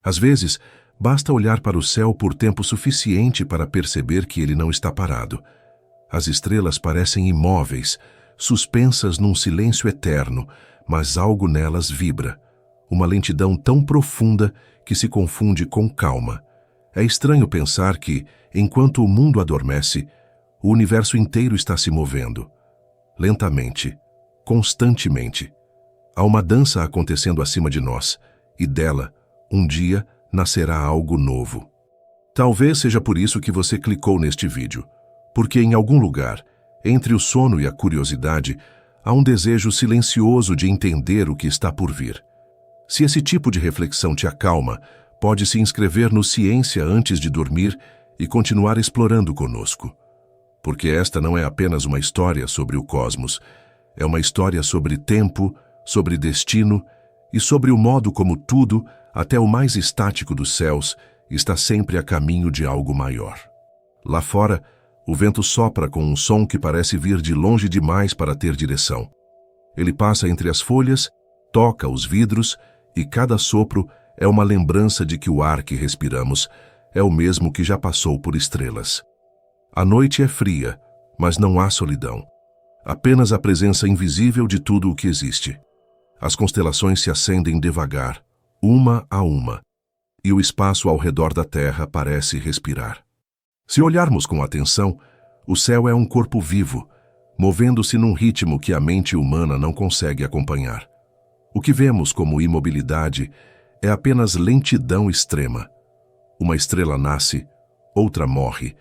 Às vezes, basta olhar para o céu por tempo suficiente para perceber que ele não está parado. As estrelas parecem imóveis, suspensas num silêncio eterno, mas algo nelas vibra. Uma lentidão tão profunda que se confunde com calma. É estranho pensar que, enquanto o mundo adormece, o universo inteiro está se movendo. Lentamente, constantemente. Há uma dança acontecendo acima de nós, e dela, um dia, nascerá algo novo. Talvez seja por isso que você clicou neste vídeo, porque em algum lugar, entre o sono e a curiosidade, há um desejo silencioso de entender o que está por vir. Se esse tipo de reflexão te acalma, pode se inscrever no Ciência antes de dormir e continuar explorando conosco. Porque esta não é apenas uma história sobre o cosmos, é uma história sobre tempo, sobre destino e sobre o modo como tudo, até o mais estático dos céus, está sempre a caminho de algo maior. Lá fora, o vento sopra com um som que parece vir de longe demais para ter direção. Ele passa entre as folhas, toca os vidros e cada sopro é uma lembrança de que o ar que respiramos é o mesmo que já passou por estrelas. A noite é fria, mas não há solidão. Apenas a presença invisível de tudo o que existe. As constelações se acendem devagar, uma a uma, e o espaço ao redor da Terra parece respirar. Se olharmos com atenção, o céu é um corpo vivo, movendo-se num ritmo que a mente humana não consegue acompanhar. O que vemos como imobilidade é apenas lentidão extrema. Uma estrela nasce, outra morre,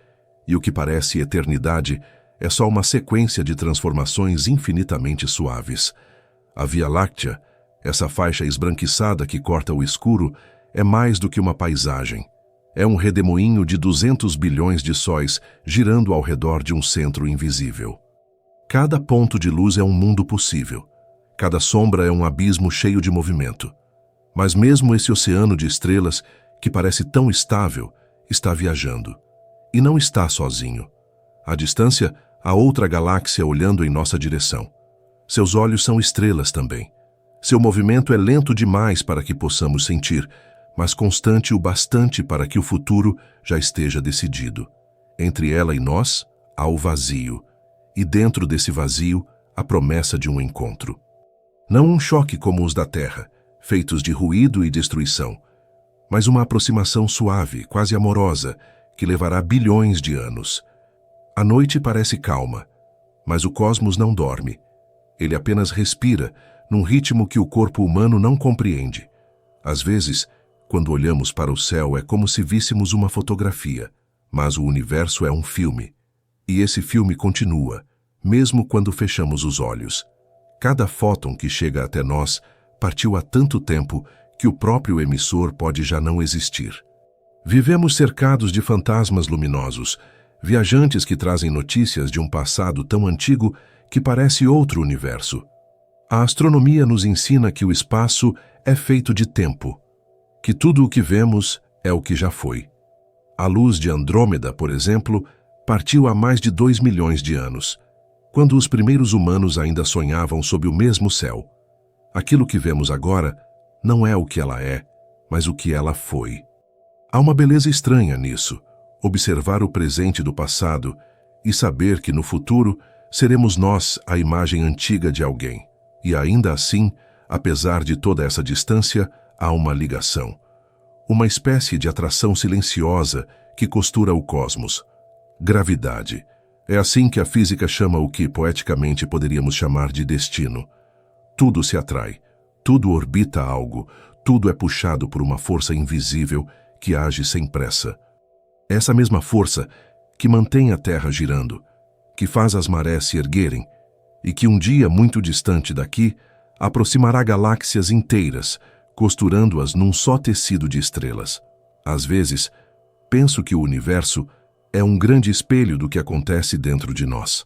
e o que parece eternidade é só uma sequência de transformações infinitamente suaves. A Via Láctea, essa faixa esbranquiçada que corta o escuro, é mais do que uma paisagem. É um redemoinho de 200 bilhões de sóis girando ao redor de um centro invisível. Cada ponto de luz é um mundo possível. Cada sombra é um abismo cheio de movimento. Mas mesmo esse oceano de estrelas, que parece tão estável, está viajando. E não está sozinho. À distância, há outra galáxia olhando em nossa direção. Seus olhos são estrelas também. Seu movimento é lento demais para que possamos sentir, mas constante o bastante para que o futuro já esteja decidido. Entre ela e nós, há o vazio, e dentro desse vazio, a promessa de um encontro. Não um choque como os da Terra, feitos de ruído e destruição, mas uma aproximação suave, quase amorosa, que levará bilhões de anos. A noite parece calma, mas o cosmos não dorme. Ele apenas respira, num ritmo que o corpo humano não compreende. Às vezes, quando olhamos para o céu, é como se víssemos uma fotografia, mas o universo é um filme. E esse filme continua, mesmo quando fechamos os olhos. Cada fóton que chega até nós partiu há tanto tempo que o próprio emissor pode já não existir. Vivemos cercados de fantasmas luminosos, viajantes que trazem notícias de um passado tão antigo que parece outro universo. A astronomia nos ensina que o espaço é feito de tempo, que tudo o que vemos é o que já foi. A luz de Andrômeda, por exemplo, partiu há mais de 2 milhões de anos, quando os primeiros humanos ainda sonhavam sob o mesmo céu. Aquilo que vemos agora não é o que ela é, mas o que ela foi. Há uma beleza estranha nisso, observar o presente do passado e saber que no futuro seremos nós a imagem antiga de alguém. E ainda assim, apesar de toda essa distância, há uma ligação. Uma espécie de atração silenciosa que costura o cosmos. Gravidade. É assim que a física chama o que poeticamente poderíamos chamar de destino. Tudo se atrai, tudo orbita algo, tudo é puxado por uma força invisível que age sem pressa. Essa mesma força que mantém a Terra girando, que faz as marés se erguerem e que um dia muito distante daqui aproximará galáxias inteiras, costurando-as num só tecido de estrelas. Às vezes, penso que o universo é um grande espelho do que acontece dentro de nós.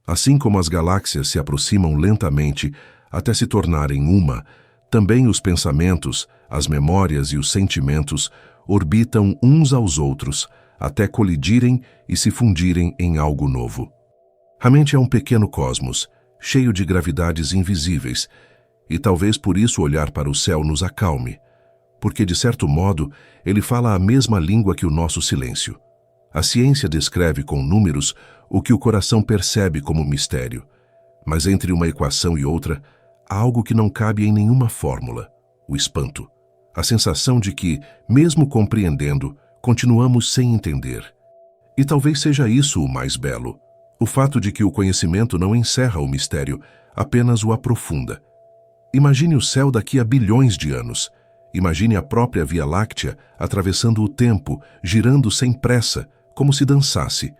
Assim como as galáxias se aproximam lentamente até se tornarem uma, também os pensamentos, as memórias e os sentimentos orbitam uns aos outros até colidirem e se fundirem em algo novo. A mente é um pequeno cosmos, cheio de gravidades invisíveis, e talvez por isso olhar para o céu nos acalme, porque, de certo modo, ele fala a mesma língua que o nosso silêncio. A ciência descreve com números o que o coração percebe como mistério, mas entre uma equação e outra, há algo que não cabe em nenhuma fórmula: o espanto. A sensação de que, mesmo compreendendo, continuamos sem entender. E talvez seja isso o mais belo: o fato de que o conhecimento não encerra o mistério, apenas o aprofunda. Imagine o céu daqui a bilhões de anos. Imagine a própria Via Láctea atravessando o tempo, girando sem pressa, como se dançasse.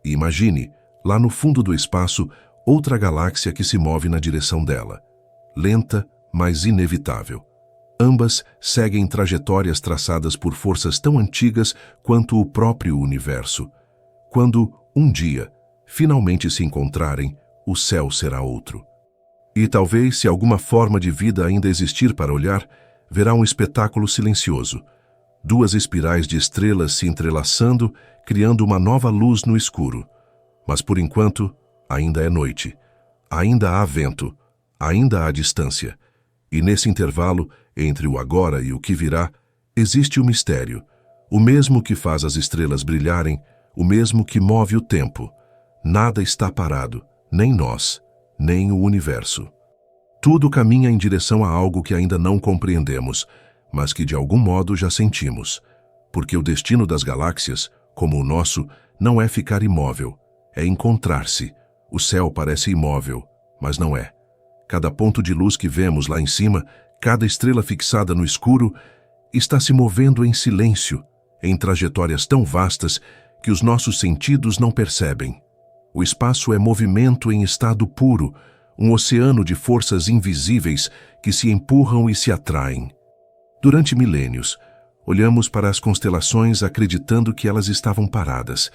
E imagine, lá no fundo do espaço, outra galáxia que se move na direção dela. Lenta, mas inevitável. Ambas seguem trajetórias traçadas por forças tão antigas quanto o próprio universo. Quando, um dia, finalmente se encontrarem, o céu será outro. E talvez, se alguma forma de vida ainda existir para olhar, verá um espetáculo silencioso. Duas espirais de estrelas se entrelaçando, criando uma nova luz no escuro. Mas, por enquanto, ainda é noite. Ainda há vento. Ainda há distância. E nesse intervalo, entre o agora e o que virá, existe o mistério. O mesmo que faz as estrelas brilharem, o mesmo que move o tempo. Nada está parado, nem nós, nem o universo. Tudo caminha em direção a algo que ainda não compreendemos, mas que de algum modo já sentimos. Porque o destino das galáxias, como o nosso, não é ficar imóvel, é encontrar-se. O céu parece imóvel, mas não é. Cada ponto de luz que vemos lá em cima, cada estrela fixada no escuro, está se movendo em silêncio, em trajetórias tão vastas que os nossos sentidos não percebem. O espaço é movimento em estado puro, um oceano de forças invisíveis que se empurram e se atraem. Durante milênios, olhamos para as constelações acreditando que elas estavam paradas,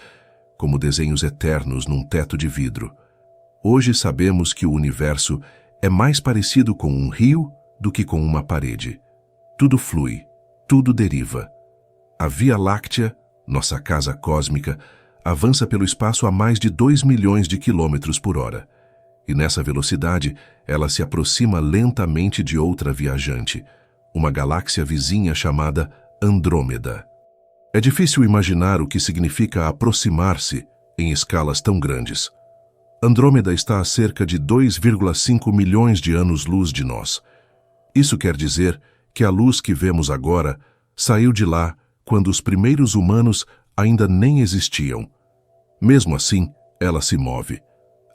como desenhos eternos num teto de vidro. Hoje sabemos que o universo é mais parecido com um rio do que com uma parede. Tudo flui, tudo deriva. A Via Láctea, nossa casa cósmica, avança pelo espaço a mais de 2 milhões de quilômetros por hora. E nessa velocidade, ela se aproxima lentamente de outra viajante, uma galáxia vizinha chamada Andrômeda. É difícil imaginar o que significa aproximar-se em escalas tão grandes. Andrômeda está a cerca de 2,5 milhões de anos-luz de nós. Isso quer dizer que a luz que vemos agora saiu de lá quando os primeiros humanos ainda nem existiam. Mesmo assim, ela se move.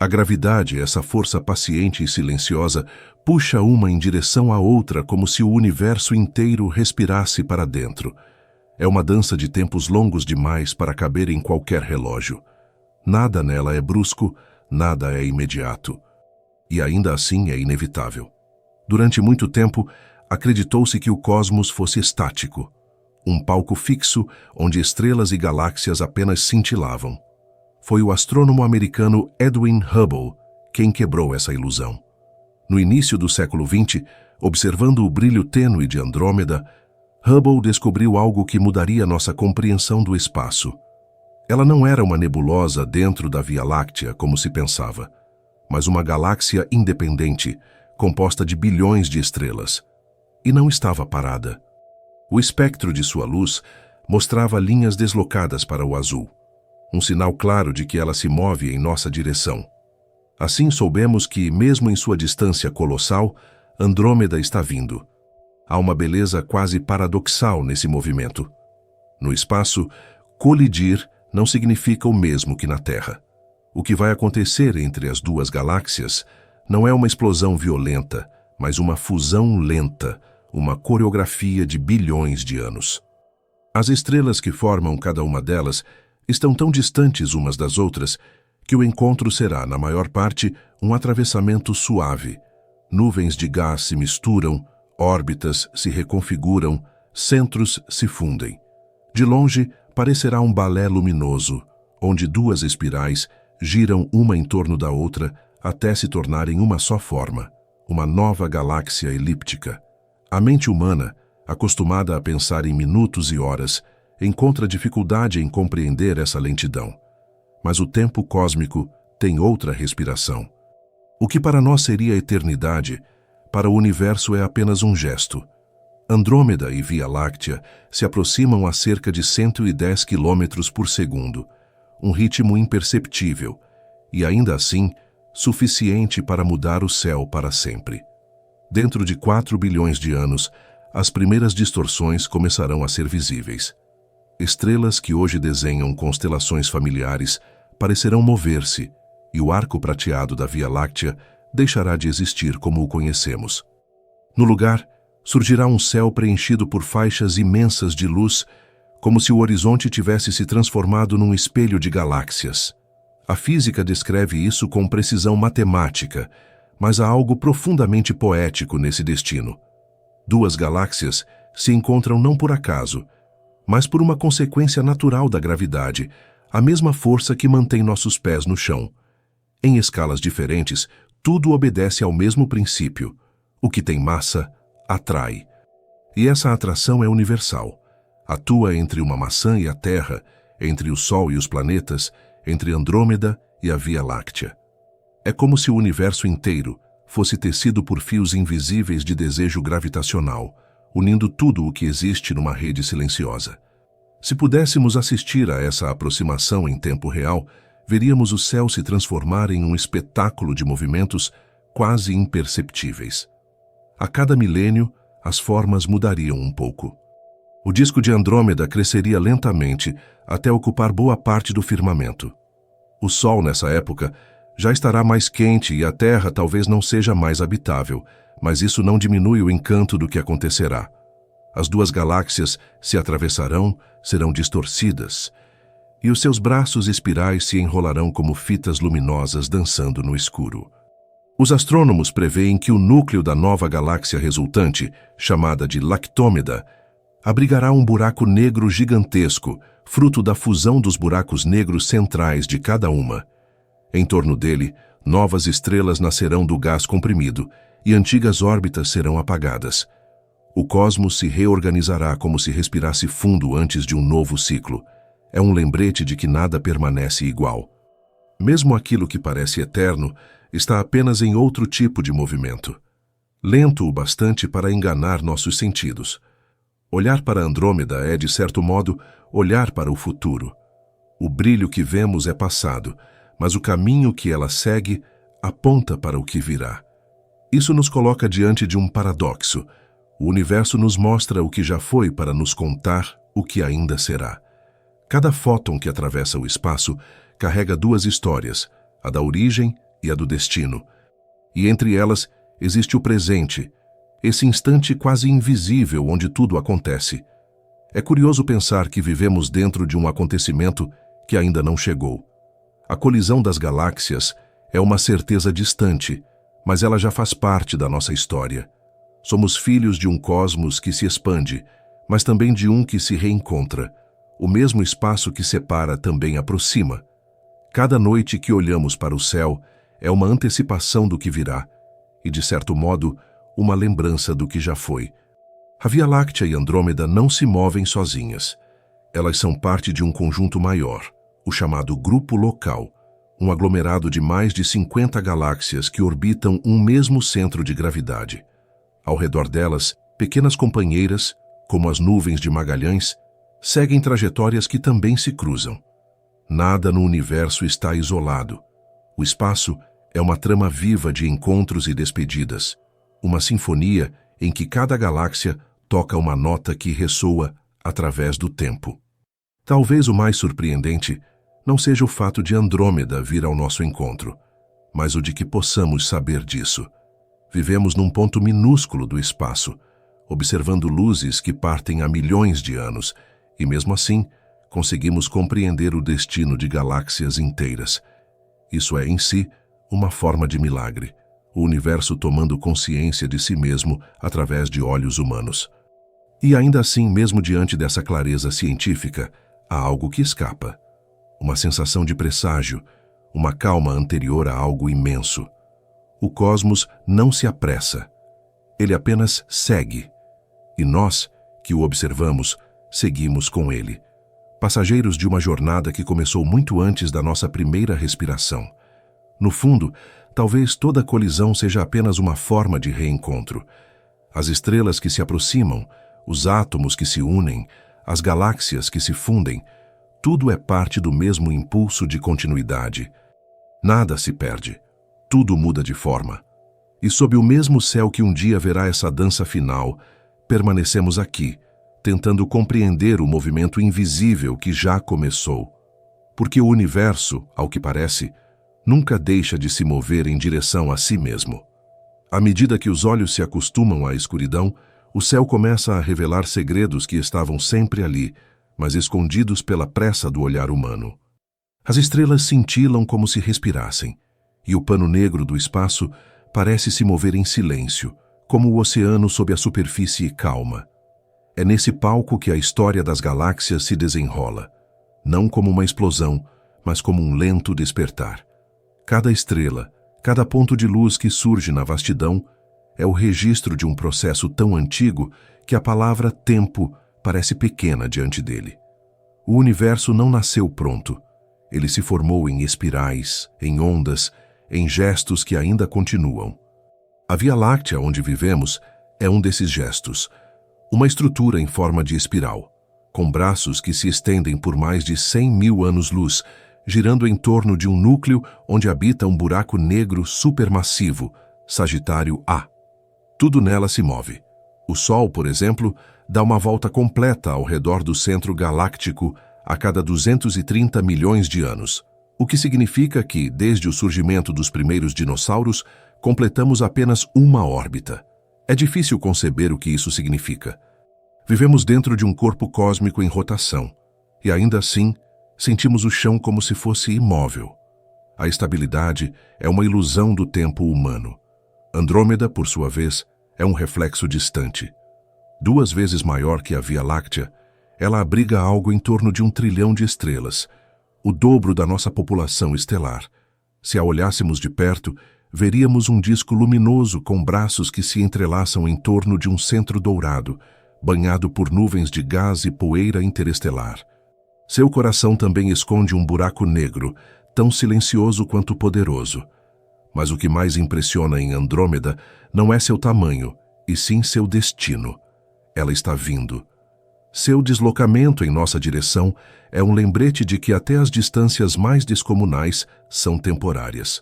A gravidade, essa força paciente e silenciosa, puxa uma em direção à outra como se o universo inteiro respirasse para dentro. É uma dança de tempos longos demais para caber em qualquer relógio. Nada nela é brusco, nada é imediato. E ainda assim é inevitável. Durante muito tempo, acreditou-se que o cosmos fosse estático, um palco fixo onde estrelas e galáxias apenas cintilavam. Foi o astrônomo americano Edwin Hubble quem quebrou essa ilusão. No início do século XX, observando o brilho tênue de Andrômeda, Hubble descobriu algo que mudaria nossa compreensão do espaço. Ela não era uma nebulosa dentro da Via Láctea, como se pensava, mas uma galáxia independente, composta de bilhões de estrelas. E não estava parada. O espectro de sua luz mostrava linhas deslocadas para o azul, um sinal claro de que ela se move em nossa direção. Assim soubemos que, mesmo em sua distância colossal, Andrômeda está vindo. Há uma beleza quase paradoxal nesse movimento. No espaço, colidir não significa o mesmo que na Terra. O que vai acontecer entre as duas galáxias não é uma explosão violenta, mas uma fusão lenta, uma coreografia de bilhões de anos. As estrelas que formam cada uma delas estão tão distantes umas das outras que o encontro será, na maior parte, um atravessamento suave. Nuvens de gás se misturam, órbitas se reconfiguram, centros se fundem. De longe, parecerá um balé luminoso, onde duas espirais giram uma em torno da outra até se tornarem uma só forma, uma nova galáxia elíptica. A mente humana, acostumada a pensar em minutos e horas, encontra dificuldade em compreender essa lentidão. Mas o tempo cósmico tem outra respiração. O que para nós seria eternidade, para o universo é apenas um gesto. Andrômeda e Via Láctea se aproximam a cerca de 110 km por segundo, um ritmo imperceptível, e ainda assim, suficiente para mudar o céu para sempre. Dentro de 4 bilhões de anos, as primeiras distorções começarão a ser visíveis. Estrelas que hoje desenham constelações familiares parecerão mover-se, e o arco prateado da Via Láctea deixará de existir como o conhecemos. No lugar, surgirá um céu preenchido por faixas imensas de luz, como se o horizonte tivesse se transformado num espelho de galáxias. A física descreve isso com precisão matemática, mas há algo profundamente poético nesse destino. Duas galáxias se encontram não por acaso, mas por uma consequência natural da gravidade, a mesma força que mantém nossos pés no chão. Em escalas diferentes, tudo obedece ao mesmo princípio. O que tem massa, atrai. E essa atração é universal. Atua entre uma maçã e a Terra, entre o Sol e os planetas, entre Andrômeda e a Via Láctea. É como se o universo inteiro fosse tecido por fios invisíveis de desejo gravitacional, unindo tudo o que existe numa rede silenciosa. Se pudéssemos assistir a essa aproximação em tempo real, veríamos o céu se transformar em um espetáculo de movimentos quase imperceptíveis. A cada milênio, as formas mudariam um pouco. O disco de Andrômeda cresceria lentamente até ocupar boa parte do firmamento. O Sol, nessa época, já estará mais quente e a Terra talvez não seja mais habitável, mas isso não diminui o encanto do que acontecerá. As duas galáxias se atravessarão, serão distorcidas, e os seus braços espirais se enrolarão como fitas luminosas dançando no escuro. Os astrônomos preveem que o núcleo da nova galáxia resultante, chamada de Lactômeda, abrigará um buraco negro gigantesco, fruto da fusão dos buracos negros centrais de cada uma. Em torno dele, novas estrelas nascerão do gás comprimido e antigas órbitas serão apagadas. O cosmos se reorganizará como se respirasse fundo antes de um novo ciclo. É um lembrete de que nada permanece igual. Mesmo aquilo que parece eterno está apenas em outro tipo de movimento. Lento o bastante para enganar nossos sentidos. Olhar para Andrômeda é, de certo modo, olhar para o futuro. O brilho que vemos é passado, mas o caminho que ela segue aponta para o que virá. Isso nos coloca diante de um paradoxo. O universo nos mostra o que já foi para nos contar o que ainda será. Cada fóton que atravessa o espaço carrega duas histórias, a da origem e a do destino. E entre elas existe o presente, esse instante quase invisível onde tudo acontece. É curioso pensar que vivemos dentro de um acontecimento que ainda não chegou. A colisão das galáxias é uma certeza distante, mas ela já faz parte da nossa história. Somos filhos de um cosmos que se expande, mas também de um que se reencontra. O mesmo espaço que separa também aproxima. Cada noite que olhamos para o céu é uma antecipação do que virá, e, de certo modo, uma lembrança do que já foi. A Via Láctea e Andrômeda não se movem sozinhas. Elas são parte de um conjunto maior, o chamado Grupo Local, um aglomerado de mais de 50 galáxias que orbitam um mesmo centro de gravidade. Ao redor delas, pequenas companheiras, como as nuvens de Magalhães, seguem trajetórias que também se cruzam. Nada no universo está isolado. O espaço é uma trama viva de encontros e despedidas, uma sinfonia em que cada galáxia toca uma nota que ressoa através do tempo. Talvez o mais surpreendente não seja o fato de Andrômeda vir ao nosso encontro, mas o de que possamos saber disso. Vivemos num ponto minúsculo do espaço, observando luzes que partem há milhões de anos, e mesmo assim, conseguimos compreender o destino de galáxias inteiras. Isso é, em si, uma forma de milagre, o universo tomando consciência de si mesmo através de olhos humanos. E ainda assim, mesmo diante dessa clareza científica, há algo que escapa. Uma sensação de presságio, uma calma anterior a algo imenso. O cosmos não se apressa. Ele apenas segue. E nós, que o observamos, seguimos com ele. Passageiros de uma jornada que começou muito antes da nossa primeira respiração. No fundo, talvez toda colisão seja apenas uma forma de reencontro. As estrelas que se aproximam, os átomos que se unem, as galáxias que se fundem, tudo é parte do mesmo impulso de continuidade. Nada se perde, tudo muda de forma. E sob o mesmo céu que um dia verá essa dança final, permanecemos aqui, tentando compreender o movimento invisível que já começou. Porque o universo, ao que parece, nunca deixa de se mover em direção a si mesmo. À medida que os olhos se acostumam à escuridão, o céu começa a revelar segredos que estavam sempre ali, mas escondidos pela pressa do olhar humano. As estrelas cintilam como se respirassem, e o pano negro do espaço parece se mover em silêncio, como o oceano sob a superfície calma. É nesse palco que a história das galáxias se desenrola, não como uma explosão, mas como um lento despertar. Cada estrela, cada ponto de luz que surge na vastidão, é o registro de um processo tão antigo que a palavra tempo parece pequena diante dele. O universo não nasceu pronto. Ele se formou em espirais, em ondas, em gestos que ainda continuam. A Via Láctea, onde vivemos, é um desses gestos. Uma estrutura em forma de espiral, com braços que se estendem por mais de 100.000 anos-luz, girando em torno de um núcleo onde habita um buraco negro supermassivo, Sagitário A. Tudo nela se move. O Sol, por exemplo, dá uma volta completa ao redor do centro galáctico a cada 230 milhões de anos, o que significa que, desde o surgimento dos primeiros dinossauros, completamos apenas uma órbita. É difícil conceber o que isso significa. Vivemos dentro de um corpo cósmico em rotação, e ainda assim, sentimos o chão como se fosse imóvel. A estabilidade é uma ilusão do tempo humano. Andrômeda, por sua vez, é um reflexo distante. 2 vezes maior que a Via Láctea, ela abriga algo em torno de 1 trilhão de estrelas, o dobro da nossa população estelar. Se a olhássemos de perto, veríamos um disco luminoso com braços que se entrelaçam em torno de um centro dourado, banhado por nuvens de gás e poeira interestelar. Seu coração também esconde um buraco negro, tão silencioso quanto poderoso. Mas o que mais impressiona em Andrômeda não é seu tamanho, e sim seu destino. Ela está vindo. Seu deslocamento em nossa direção é um lembrete de que até as distâncias mais descomunais são temporárias.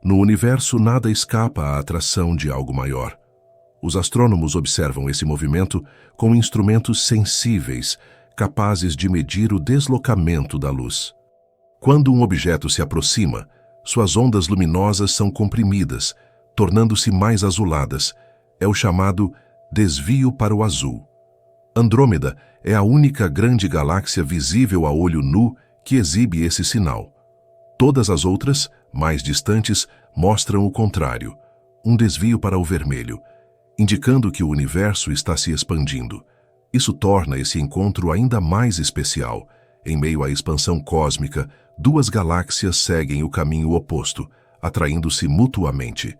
No universo, nada escapa à atração de algo maior. Os astrônomos observam esse movimento com instrumentos sensíveis, capazes de medir o deslocamento da luz. Quando um objeto se aproxima, suas ondas luminosas são comprimidas, tornando-se mais azuladas. É o chamado desvio para o azul. Andrômeda é a única grande galáxia visível a olho nu que exibe esse sinal. Todas as outras, mais distantes, mostram o contrário, um desvio para o vermelho, indicando que o universo está se expandindo. Isso torna esse encontro ainda mais especial. Em meio à expansão cósmica, 2 galáxias seguem o caminho oposto, atraindo-se mutuamente.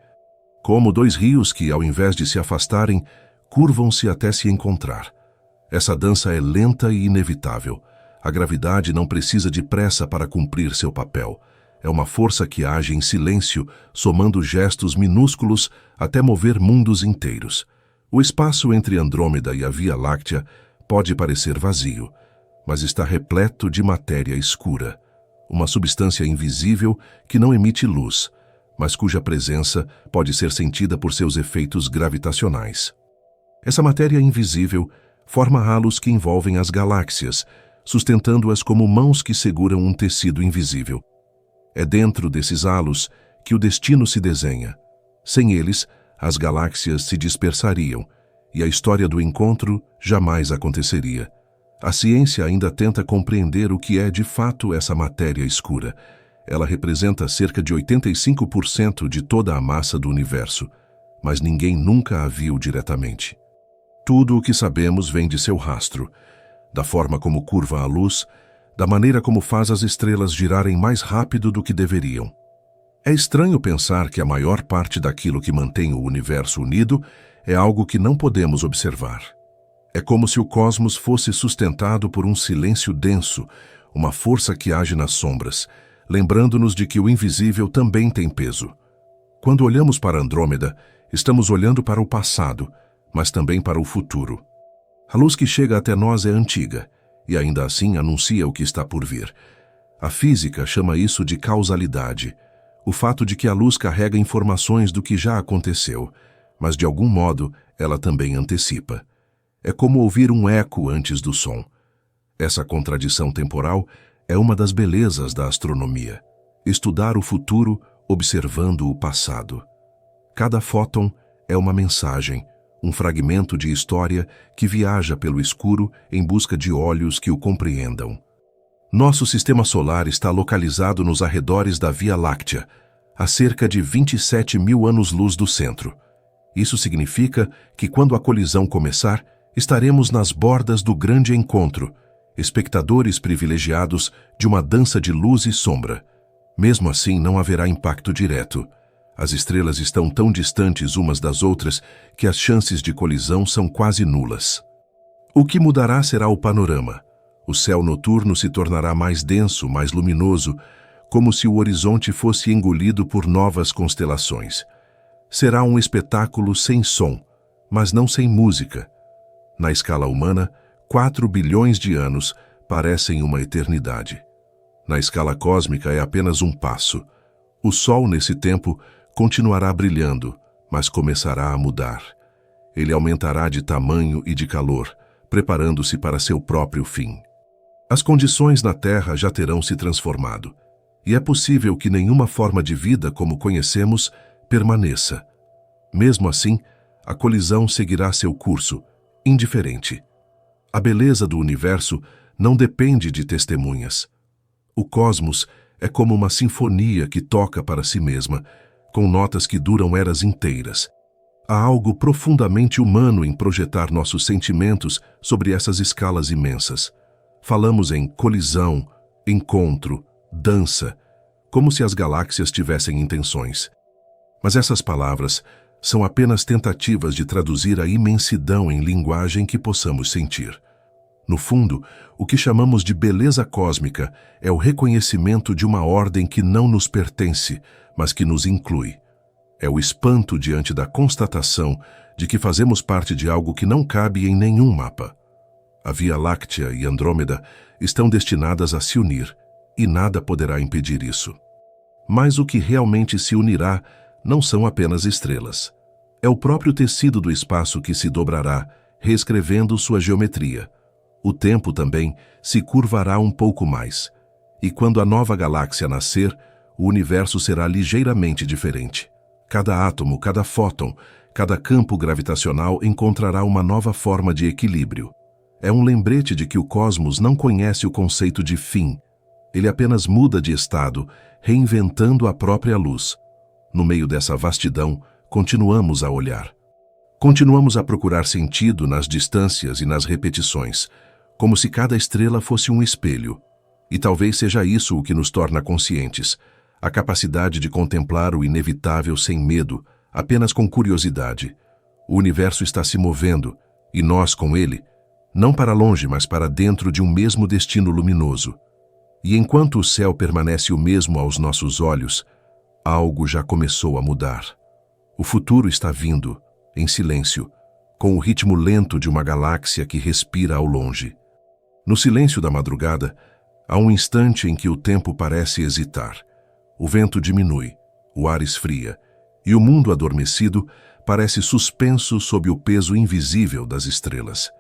Como 2 rios que, ao invés de se afastarem, curvam-se até se encontrar. Essa dança é lenta e inevitável. A gravidade não precisa de pressa para cumprir seu papel. É uma força que age em silêncio, somando gestos minúsculos até mover mundos inteiros. O espaço entre Andrômeda e a Via Láctea pode parecer vazio, mas está repleto de matéria escura, uma substância invisível que não emite luz, mas cuja presença pode ser sentida por seus efeitos gravitacionais. Essa matéria invisível forma halos que envolvem as galáxias, sustentando-as como mãos que seguram um tecido invisível. É dentro desses halos que o destino se desenha. Sem eles, as galáxias se dispersariam e a história do encontro jamais aconteceria. A ciência ainda tenta compreender o que é de fato essa matéria escura. Ela representa cerca de 85% de toda a massa do universo, mas ninguém nunca a viu diretamente. Tudo o que sabemos vem de seu rastro, da forma como curva a luz, da maneira como faz as estrelas girarem mais rápido do que deveriam. É estranho pensar que a maior parte daquilo que mantém o universo unido é algo que não podemos observar. É como se o cosmos fosse sustentado por um silêncio denso, uma força que age nas sombras, lembrando-nos de que o invisível também tem peso. Quando olhamos para Andrômeda, estamos olhando para o passado, mas também para o futuro. A luz que chega até nós é antiga, e ainda assim anuncia o que está por vir. A física chama isso de causalidade, o fato de que a luz carrega informações do que já aconteceu, mas de algum modo ela também antecipa. É como ouvir um eco antes do som. Essa contradição temporal é uma das belezas da astronomia. Estudar o futuro observando o passado. Cada fóton é uma mensagem, um fragmento de história que viaja pelo escuro em busca de olhos que o compreendam. Nosso sistema solar está localizado nos arredores da Via Láctea, a cerca de 27 mil anos-luz do centro. Isso significa que quando a colisão começar, estaremos nas bordas do grande encontro, espectadores privilegiados de uma dança de luz e sombra. Mesmo assim, não haverá impacto direto. As estrelas estão tão distantes umas das outras que as chances de colisão são quase nulas. O que mudará será o panorama. O céu noturno se tornará mais denso, mais luminoso, como se o horizonte fosse engolido por novas constelações. Será um espetáculo sem som, mas não sem música. Na escala humana, 4 bilhões de anos parecem uma eternidade. Na escala cósmica é apenas um passo. O Sol, nesse tempo, continuará brilhando, mas começará a mudar. Ele aumentará de tamanho e de calor, preparando-se para seu próprio fim. As condições na Terra já terão se transformado, e é possível que nenhuma forma de vida como conhecemos permaneça. Mesmo assim, a colisão seguirá seu curso, indiferente. A beleza do universo não depende de testemunhas. O cosmos é como uma sinfonia que toca para si mesma, com notas que duram eras inteiras. Há algo profundamente humano em projetar nossos sentimentos sobre essas escalas imensas. Falamos em colisão, encontro, dança, como se as galáxias tivessem intenções. Mas essas palavras são apenas tentativas de traduzir a imensidão em linguagem que possamos sentir. No fundo, o que chamamos de beleza cósmica é o reconhecimento de uma ordem que não nos pertence, mas que nos inclui. É o espanto diante da constatação de que fazemos parte de algo que não cabe em nenhum mapa. A Via Láctea e Andrômeda estão destinadas a se unir, e nada poderá impedir isso. Mas o que realmente se unirá não são apenas estrelas. É o próprio tecido do espaço que se dobrará, reescrevendo sua geometria. O tempo também se curvará um pouco mais, e quando a nova galáxia nascer, o universo será ligeiramente diferente. Cada átomo, cada fóton, cada campo gravitacional encontrará uma nova forma de equilíbrio. É um lembrete de que o cosmos não conhece o conceito de fim. Ele apenas muda de estado, reinventando a própria luz. No meio dessa vastidão, continuamos a olhar. Continuamos a procurar sentido nas distâncias e nas repetições, como se cada estrela fosse um espelho. E talvez seja isso o que nos torna conscientes, a capacidade de contemplar o inevitável sem medo, apenas com curiosidade. O universo está se movendo, e nós com ele, não para longe, mas para dentro de um mesmo destino luminoso. E enquanto o céu permanece o mesmo aos nossos olhos, algo já começou a mudar. O futuro está vindo, em silêncio, com o ritmo lento de uma galáxia que respira ao longe. No silêncio da madrugada, há um instante em que o tempo parece hesitar. O vento diminui, o ar esfria, e o mundo adormecido parece suspenso sob o peso invisível das estrelas.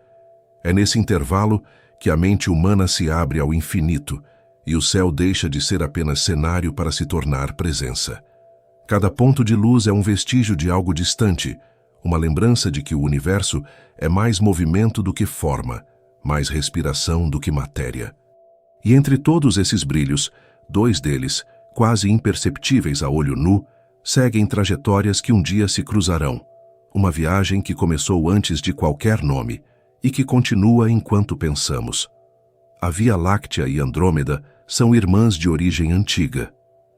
É nesse intervalo que a mente humana se abre ao infinito e o céu deixa de ser apenas cenário para se tornar presença. Cada ponto de luz é um vestígio de algo distante, uma lembrança de que o universo é mais movimento do que forma, mais respiração do que matéria. E entre todos esses brilhos, 2 deles, quase imperceptíveis a olho nu, seguem trajetórias que um dia se cruzarão. Uma viagem que começou antes de qualquer nome e que continua enquanto pensamos. A Via Láctea e Andrômeda são irmãs de origem antiga,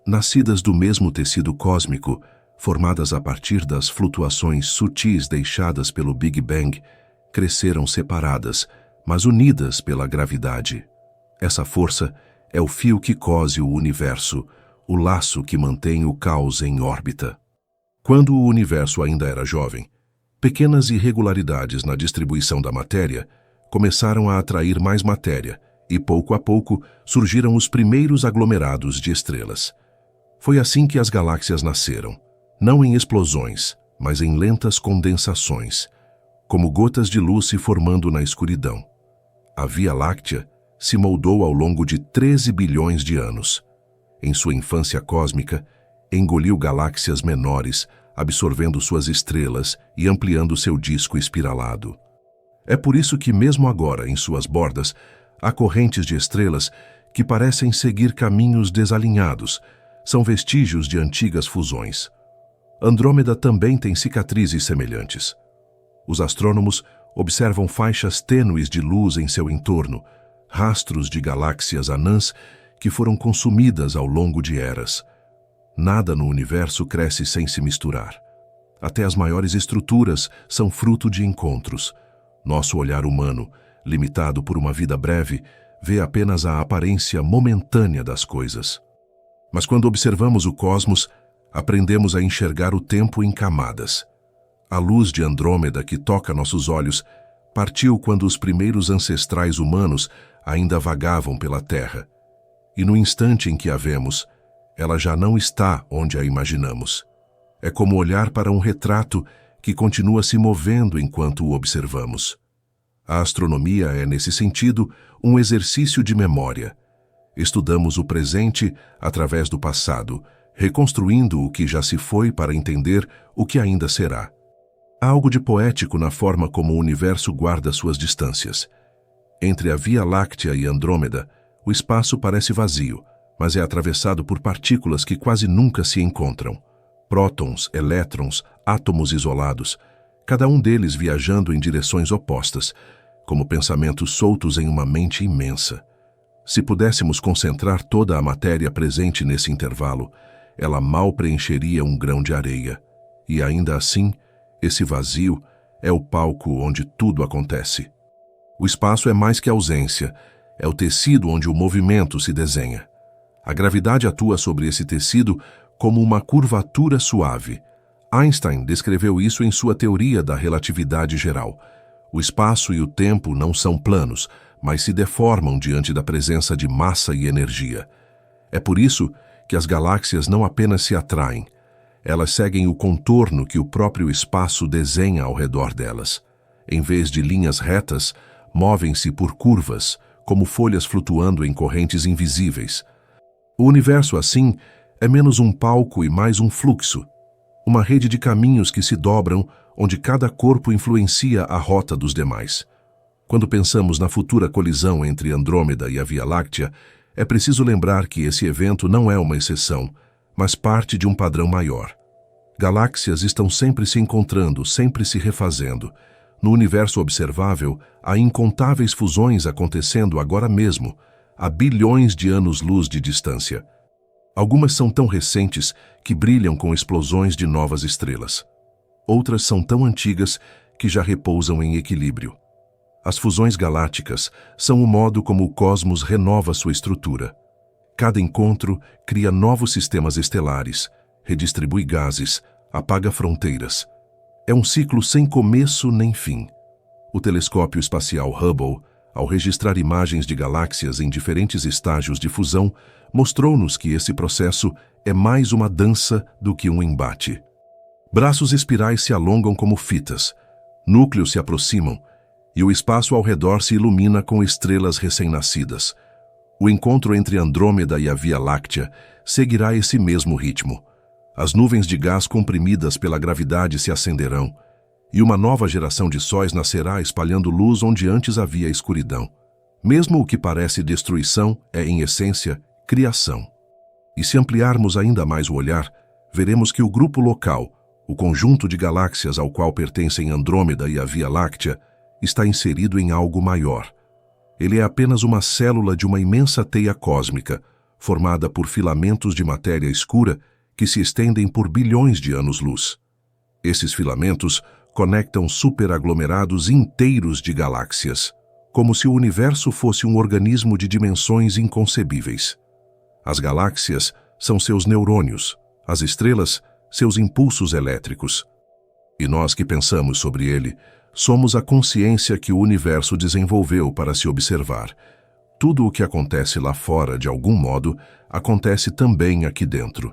nascidas do mesmo tecido cósmico, formadas a partir das flutuações sutis deixadas pelo Big Bang, cresceram separadas, mas unidas pela gravidade. Essa força é o fio que cose o universo, o laço que mantém o caos em órbita. Quando o universo ainda era jovem, pequenas irregularidades na distribuição da matéria começaram a atrair mais matéria e, pouco a pouco, surgiram os primeiros aglomerados de estrelas. Foi assim que as galáxias nasceram, não em explosões, mas em lentas condensações, como gotas de luz se formando na escuridão. A Via Láctea se moldou ao longo de 13 bilhões de anos. Em sua infância cósmica, engoliu galáxias menores, absorvendo suas estrelas e ampliando seu disco espiralado. É por isso que, mesmo agora, em suas bordas, há correntes de estrelas que parecem seguir caminhos desalinhados, são vestígios de antigas fusões. Andrômeda também tem cicatrizes semelhantes. Os astrônomos observam faixas tênues de luz em seu entorno, rastros de galáxias anãs que foram consumidas ao longo de eras. Nada no universo cresce sem se misturar. Até as maiores estruturas são fruto de encontros. Nosso olhar humano, limitado por uma vida breve, vê apenas a aparência momentânea das coisas. Mas quando observamos o cosmos, aprendemos a enxergar o tempo em camadas. A luz de Andrômeda que toca nossos olhos partiu quando os primeiros ancestrais humanos ainda vagavam pela Terra. E no instante em que a vemos, ela já não está onde a imaginamos. É como olhar para um retrato que continua se movendo enquanto o observamos. A astronomia é, nesse sentido, um exercício de memória. Estudamos o presente através do passado, reconstruindo o que já se foi para entender o que ainda será. Há algo de poético na forma como o universo guarda suas distâncias. Entre a Via Láctea e Andrômeda, o espaço parece vazio, mas é atravessado por partículas que quase nunca se encontram. Prótons, elétrons, átomos isolados, cada um deles viajando em direções opostas, como pensamentos soltos em uma mente imensa. Se pudéssemos concentrar toda a matéria presente nesse intervalo, ela mal preencheria um grão de areia. E ainda assim, esse vazio é o palco onde tudo acontece. O espaço é mais que ausência, é o tecido onde o movimento se desenha. A gravidade atua sobre esse tecido como uma curvatura suave. Einstein descreveu isso em sua teoria da relatividade geral. O espaço e o tempo não são planos, mas se deformam diante da presença de massa e energia. É por isso que as galáxias não apenas se atraem, elas seguem o contorno que o próprio espaço desenha ao redor delas. Em vez de linhas retas, movem-se por curvas, como folhas flutuando em correntes invisíveis. O universo, assim, é menos um palco e mais um fluxo, uma rede de caminhos que se dobram, onde cada corpo influencia a rota dos demais. Quando pensamos na futura colisão entre Andrômeda e a Via Láctea, é preciso lembrar que esse evento não é uma exceção, mas parte de um padrão maior. Galáxias estão sempre se encontrando, sempre se refazendo. No universo observável, há incontáveis fusões acontecendo agora mesmo, a bilhões de anos-luz de distância. Algumas são tão recentes que brilham com explosões de novas estrelas. Outras são tão antigas que já repousam em equilíbrio. As fusões galácticas são o modo como o cosmos renova sua estrutura. Cada encontro cria novos sistemas estelares, redistribui gases, apaga fronteiras. É um ciclo sem começo nem fim. O telescópio espacial Hubble, ao registrar imagens de galáxias em diferentes estágios de fusão, mostrou-nos que esse processo é mais uma dança do que um embate. Braços espirais se alongam como fitas, núcleos se aproximam, e o espaço ao redor se ilumina com estrelas recém-nascidas. O encontro entre Andrômeda e a Via Láctea seguirá esse mesmo ritmo. As nuvens de gás comprimidas pela gravidade se acenderão, e uma nova geração de sóis nascerá espalhando luz onde antes havia escuridão. Mesmo o que parece destruição é, em essência, criação. E se ampliarmos ainda mais o olhar, veremos que o grupo local, o conjunto de galáxias ao qual pertencem Andrômeda e a Via Láctea, está inserido em algo maior. Ele é apenas uma célula de uma imensa teia cósmica, formada por filamentos de matéria escura que se estendem por bilhões de anos-luz. Esses filamentos conectam superaglomerados inteiros de galáxias, como se o universo fosse um organismo de dimensões inconcebíveis. As galáxias são seus neurônios, as estrelas, seus impulsos elétricos. E nós que pensamos sobre ele, somos a consciência que o universo desenvolveu para se observar. Tudo o que acontece lá fora, de algum modo, acontece também aqui dentro.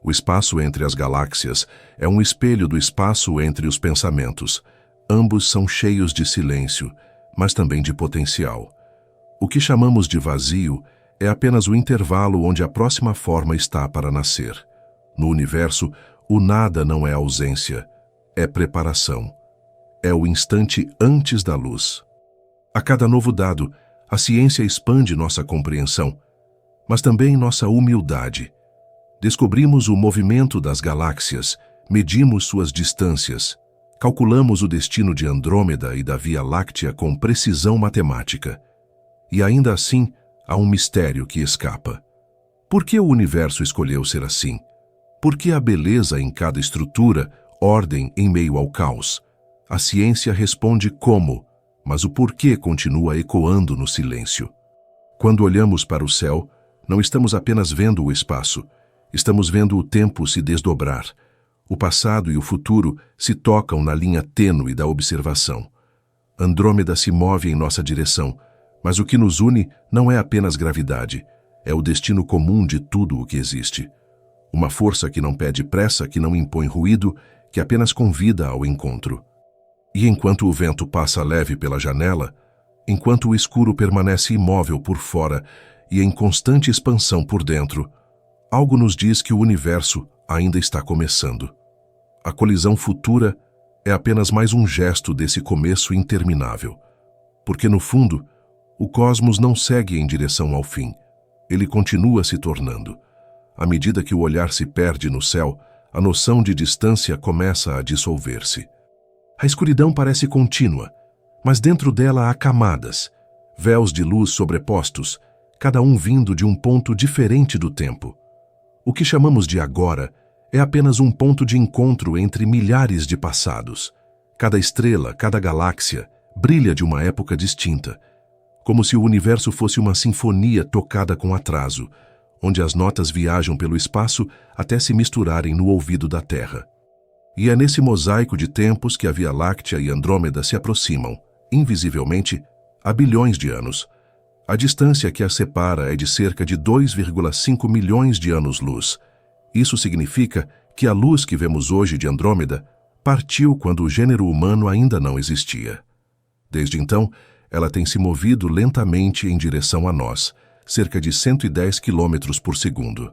O espaço entre as galáxias é um espelho do espaço entre os pensamentos. Ambos são cheios de silêncio, mas também de potencial. O que chamamos de vazio é apenas o intervalo onde a próxima forma está para nascer. No universo, o nada não é ausência, é preparação. É o instante antes da luz. A cada novo dado, a ciência expande nossa compreensão, mas também nossa humildade. Descobrimos o movimento das galáxias, medimos suas distâncias, calculamos o destino de Andrômeda e da Via Láctea com precisão matemática. E ainda assim, há um mistério que escapa. Por que o universo escolheu ser assim? Por que a beleza em cada estrutura, ordem em meio ao caos? A ciência responde como, mas o porquê continua ecoando no silêncio. Quando olhamos para o céu, não estamos apenas vendo o espaço, estamos vendo o tempo se desdobrar. O passado e o futuro se tocam na linha tênue da observação. Andrômeda se move em nossa direção, mas o que nos une não é apenas gravidade, é o destino comum de tudo o que existe. Uma força que não pede pressa, que não impõe ruído, que apenas convida ao encontro. E enquanto o vento passa leve pela janela, enquanto o escuro permanece imóvel por fora e em constante expansão por dentro, algo nos diz que o universo ainda está começando. A colisão futura é apenas mais um gesto desse começo interminável. Porque, no fundo, o cosmos não segue em direção ao fim. Ele continua se tornando. À medida que o olhar se perde no céu, a noção de distância começa a dissolver-se. A escuridão parece contínua, mas dentro dela há camadas, véus de luz sobrepostos, cada um vindo de um ponto diferente do tempo. O que chamamos de agora é apenas um ponto de encontro entre milhares de passados. Cada estrela, cada galáxia, brilha de uma época distinta, como se o universo fosse uma sinfonia tocada com atraso, onde as notas viajam pelo espaço até se misturarem no ouvido da Terra. E é nesse mosaico de tempos que a Via Láctea e Andrômeda se aproximam, invisivelmente, há bilhões de anos. A distância que as separa é de cerca de 2,5 milhões de anos-luz. Isso significa que a luz que vemos hoje de Andrômeda partiu quando o gênero humano ainda não existia. Desde então, ela tem se movido lentamente em direção a nós, cerca de 110 km por segundo.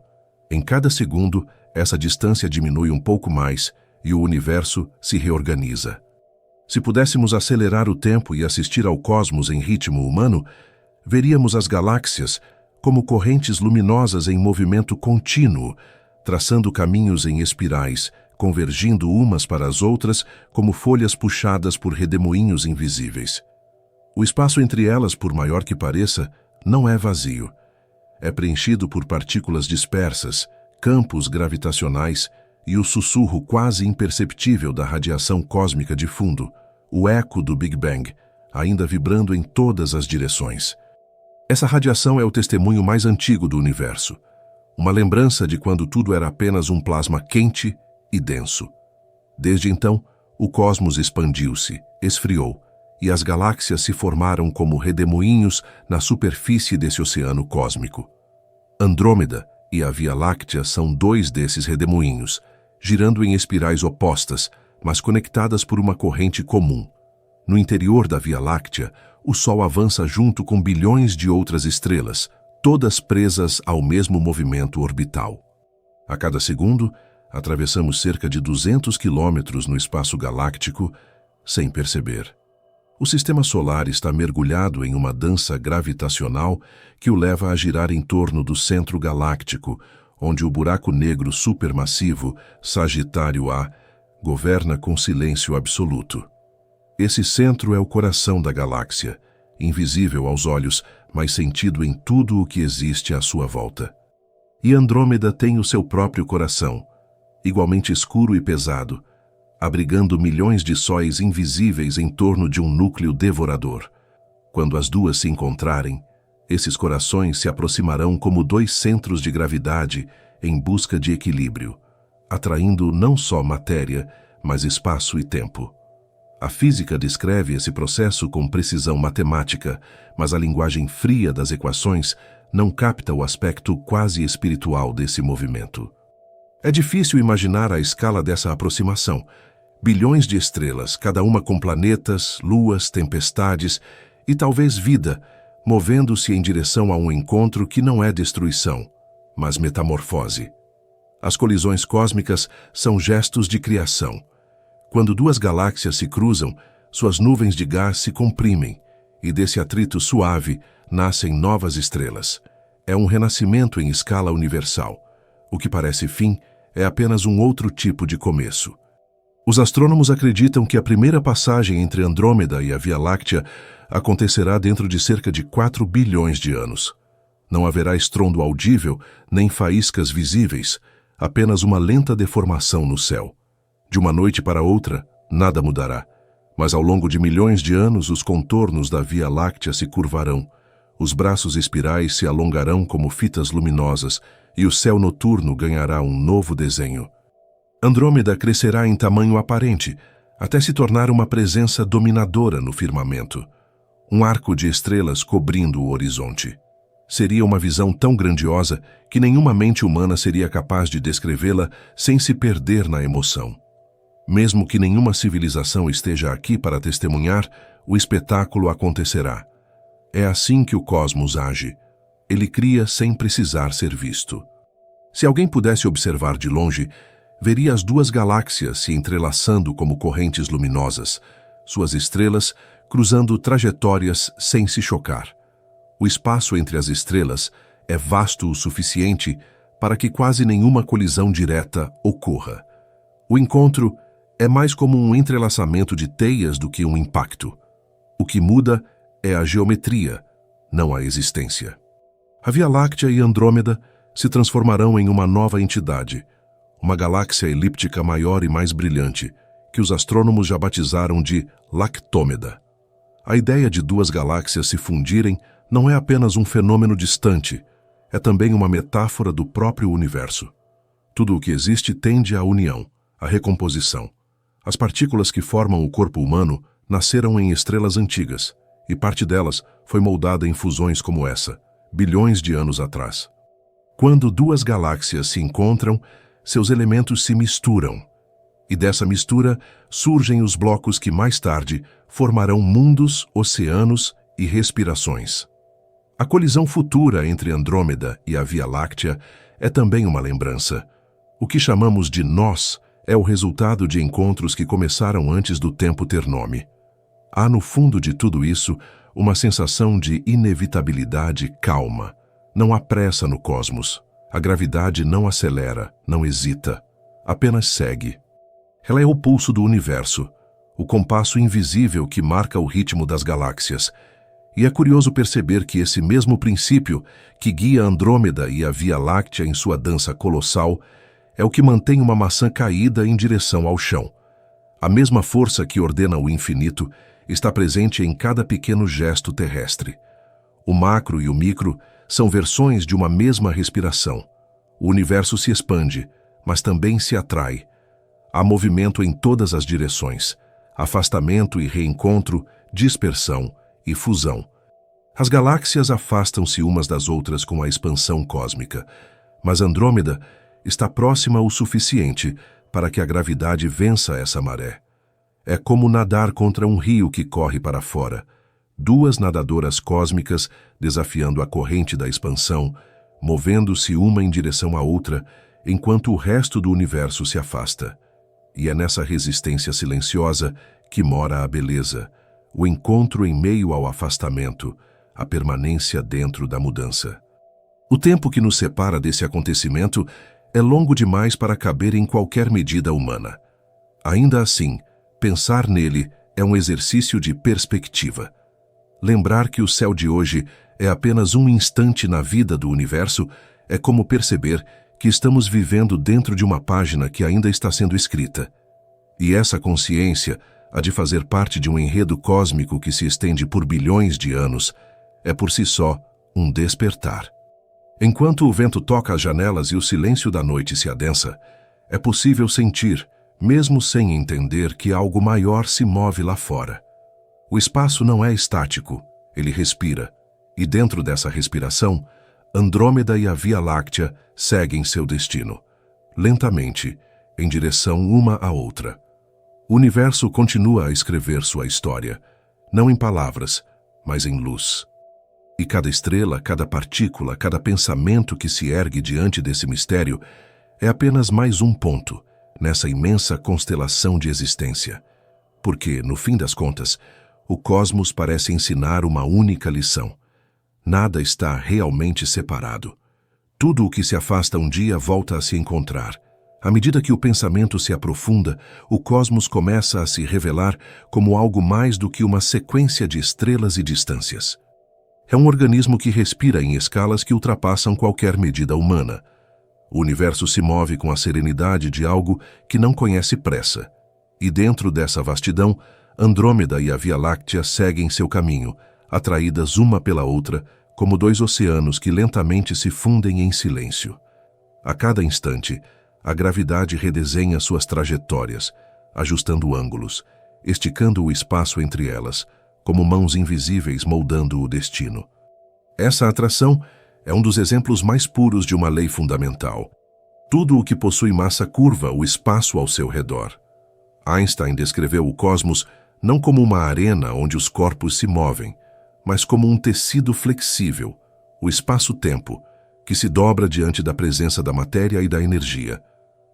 Em cada segundo, essa distância diminui um pouco mais e o universo se reorganiza. Se pudéssemos acelerar o tempo e assistir ao cosmos em ritmo humano, veríamos as galáxias como correntes luminosas em movimento contínuo, traçando caminhos em espirais, convergindo umas para as outras como folhas puxadas por redemoinhos invisíveis. O espaço entre elas, por maior que pareça, não é vazio. É preenchido por partículas dispersas, campos gravitacionais e o sussurro quase imperceptível da radiação cósmica de fundo, o eco do Big Bang, ainda vibrando em todas as direções. Essa radiação é o testemunho mais antigo do universo, uma lembrança de quando tudo era apenas um plasma quente e denso. Desde então, o cosmos expandiu-se, esfriou, e as galáxias se formaram como redemoinhos na superfície desse oceano cósmico. Andrômeda e a Via Láctea são dois desses redemoinhos, girando em espirais opostas, mas conectadas por uma corrente comum. No interior da Via Láctea, o Sol avança junto com bilhões de outras estrelas, todas presas ao mesmo movimento orbital. A cada segundo, atravessamos cerca de 200 quilômetros no espaço galáctico, sem perceber. O sistema solar está mergulhado em uma dança gravitacional que o leva a girar em torno do centro galáctico, onde o buraco negro supermassivo, Sagitário A, governa com silêncio absoluto. Esse centro é o coração da galáxia, invisível aos olhos, mas sentido em tudo o que existe à sua volta. E Andrômeda tem o seu próprio coração, igualmente escuro e pesado, abrigando milhões de sóis invisíveis em torno de um núcleo devorador. Quando as duas se encontrarem, esses corações se aproximarão como dois centros de gravidade em busca de equilíbrio, atraindo não só matéria, mas espaço e tempo. A física descreve esse processo com precisão matemática, mas a linguagem fria das equações não capta o aspecto quase espiritual desse movimento. É difícil imaginar a escala dessa aproximação. Bilhões de estrelas, cada uma com planetas, luas, tempestades e talvez vida, movendo-se em direção a um encontro que não é destruição, mas metamorfose. As colisões cósmicas são gestos de criação. Quando duas galáxias se cruzam, suas nuvens de gás se comprimem, e desse atrito suave nascem novas estrelas. É um renascimento em escala universal. O que parece fim é apenas um outro tipo de começo. Os astrônomos acreditam que a primeira passagem entre Andrômeda e a Via Láctea acontecerá dentro de cerca de 4 bilhões de anos. Não haverá estrondo audível, nem faíscas visíveis, apenas uma lenta deformação no céu. De uma noite para outra, nada mudará, mas ao longo de milhões de anos os contornos da Via Láctea se curvarão, os braços espirais se alongarão como fitas luminosas e o céu noturno ganhará um novo desenho. Andrômeda crescerá em tamanho aparente, até se tornar uma presença dominadora no firmamento, um arco de estrelas cobrindo o horizonte. Seria uma visão tão grandiosa que nenhuma mente humana seria capaz de descrevê-la sem se perder na emoção. Mesmo que nenhuma civilização esteja aqui para testemunhar, o espetáculo acontecerá. É assim que o cosmos age. Ele cria sem precisar ser visto. Se alguém pudesse observar de longe, veria as duas galáxias se entrelaçando como correntes luminosas, suas estrelas cruzando trajetórias sem se chocar. O espaço entre as estrelas é vasto o suficiente para que quase nenhuma colisão direta ocorra. O encontro é mais como um entrelaçamento de teias do que um impacto. O que muda é a geometria, não a existência. A Via Láctea e Andrômeda se transformarão em uma nova entidade, uma galáxia elíptica maior e mais brilhante, que os astrônomos já batizaram de Lactômeda. A ideia de duas galáxias se fundirem não é apenas um fenômeno distante, é também uma metáfora do próprio universo. Tudo o que existe tende à união, à recomposição. As partículas que formam o corpo humano nasceram em estrelas antigas, e parte delas foi moldada em fusões como essa, bilhões de anos atrás. Quando duas galáxias se encontram, seus elementos se misturam, e dessa mistura surgem os blocos que mais tarde formarão mundos, oceanos e respirações. A colisão futura entre Andrômeda e a Via Láctea é também uma lembrança. O que chamamos de nós é o resultado de encontros que começaram antes do tempo ter nome. Há no fundo de tudo isso uma sensação de inevitabilidade calma. Não há pressa no cosmos. A gravidade não acelera, não hesita, apenas segue. Ela é o pulso do universo, o compasso invisível que marca o ritmo das galáxias. E é curioso perceber que esse mesmo princípio que guia Andrômeda e a Via Láctea em sua dança colossal é o que mantém uma maçã caída em direção ao chão. A mesma força que ordena o infinito está presente em cada pequeno gesto terrestre. O macro e o micro são versões de uma mesma respiração. O universo se expande, mas também se atrai. Há movimento em todas as direções, afastamento e reencontro, dispersão e fusão. As galáxias afastam-se umas das outras com a expansão cósmica, mas Andrômeda está próxima o suficiente para que a gravidade vença essa maré. É como nadar contra um rio que corre para fora. Duas nadadoras cósmicas desafiando a corrente da expansão, movendo-se uma em direção à outra, enquanto o resto do universo se afasta. E é nessa resistência silenciosa que mora a beleza, o encontro em meio ao afastamento, a permanência dentro da mudança. O tempo que nos separa desse acontecimento é longo demais para caber em qualquer medida humana. Ainda assim, pensar nele é um exercício de perspectiva. Lembrar que o céu de hoje é apenas um instante na vida do universo é como perceber que estamos vivendo dentro de uma página que ainda está sendo escrita. E essa consciência, a de fazer parte de um enredo cósmico que se estende por bilhões de anos, é por si só um despertar. Enquanto o vento toca as janelas e o silêncio da noite se adensa, é possível sentir, mesmo sem entender que algo maior se move lá fora. O espaço não é estático, ele respira, e dentro dessa respiração, Andrômeda e a Via Láctea seguem seu destino, lentamente, em direção uma à outra. O universo continua a escrever sua história, não em palavras, mas em luz. E cada estrela, cada partícula, cada pensamento que se ergue diante desse mistério é apenas mais um ponto nessa imensa constelação de existência. Porque, no fim das contas, o cosmos parece ensinar uma única lição. Nada está realmente separado. Tudo o que se afasta um dia volta a se encontrar. À medida que o pensamento se aprofunda, o cosmos começa a se revelar como algo mais do que uma sequência de estrelas e distâncias. É um organismo que respira em escalas que ultrapassam qualquer medida humana. O universo se move com a serenidade de algo que não conhece pressa. E dentro dessa vastidão, Andrômeda e a Via Láctea seguem seu caminho, atraídas uma pela outra, como dois oceanos que lentamente se fundem em silêncio. A cada instante, a gravidade redesenha suas trajetórias, ajustando ângulos, esticando o espaço entre elas, como mãos invisíveis moldando o destino. Essa atração é um dos exemplos mais puros de uma lei fundamental. Tudo o que possui massa curva o espaço ao seu redor. Einstein descreveu o cosmos não como uma arena onde os corpos se movem, mas como um tecido flexível, o espaço-tempo, que se dobra diante da presença da matéria e da energia.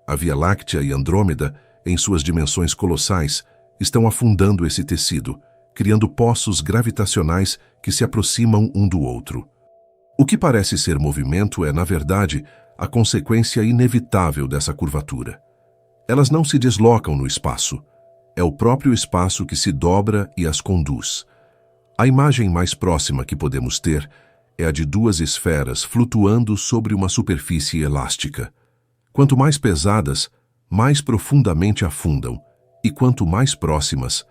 A Via Láctea e Andrômeda, em suas dimensões colossais, estão afundando esse tecido, criando poços gravitacionais que se aproximam um do outro. O que parece ser movimento é, na verdade, a consequência inevitável dessa curvatura. Elas não se deslocam no espaço. É o próprio espaço que se dobra e as conduz. A imagem mais próxima que podemos ter é a de duas esferas flutuando sobre uma superfície elástica. Quanto mais pesadas, mais profundamente afundam, e quanto mais próximas,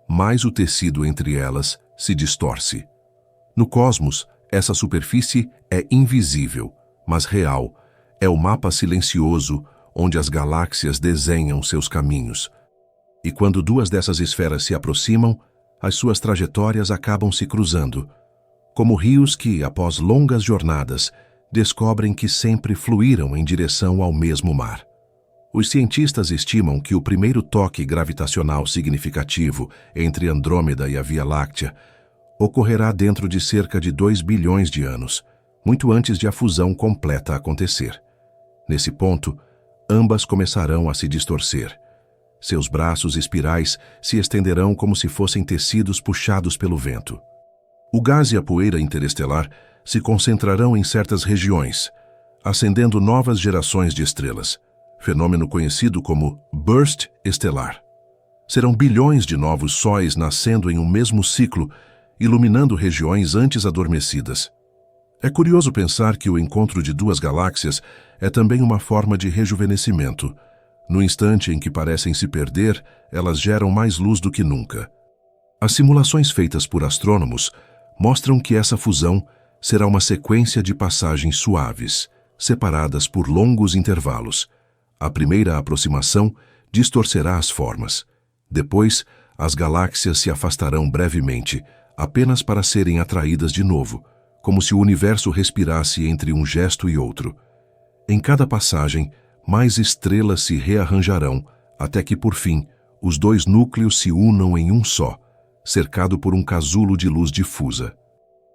mais o tecido entre elas se distorce. No cosmos, essa superfície é invisível, mas real. É o mapa silencioso onde as galáxias desenham seus caminhos. E quando duas dessas esferas se aproximam, as suas trajetórias acabam se cruzando, como rios que, após longas jornadas, descobrem que sempre fluíram em direção ao mesmo mar. Os cientistas estimam que o primeiro toque gravitacional significativo entre Andrômeda e a Via Láctea ocorrerá dentro de cerca de 2 bilhões de anos, muito antes de a fusão completa acontecer. Nesse ponto, ambas começarão a se distorcer. Seus braços espirais se estenderão como se fossem tecidos puxados pelo vento. O gás e a poeira interestelar se concentrarão em certas regiões, acendendo novas gerações de estrelas, fenômeno conhecido como burst estelar. Serão bilhões de novos sóis nascendo em um mesmo ciclo, iluminando regiões antes adormecidas. É curioso pensar que o encontro de duas galáxias é também uma forma de rejuvenescimento. No instante em que parecem se perder, elas geram mais luz do que nunca. As simulações feitas por astrônomos mostram que essa fusão será uma sequência de passagens suaves, separadas por longos intervalos. A primeira aproximação distorcerá as formas. Depois, as galáxias se afastarão brevemente, apenas para serem atraídas de novo, como se o universo respirasse entre um gesto e outro. Em cada passagem, mais estrelas se rearranjarão, até que, por fim, os dois núcleos se unam em um só, cercado por um casulo de luz difusa.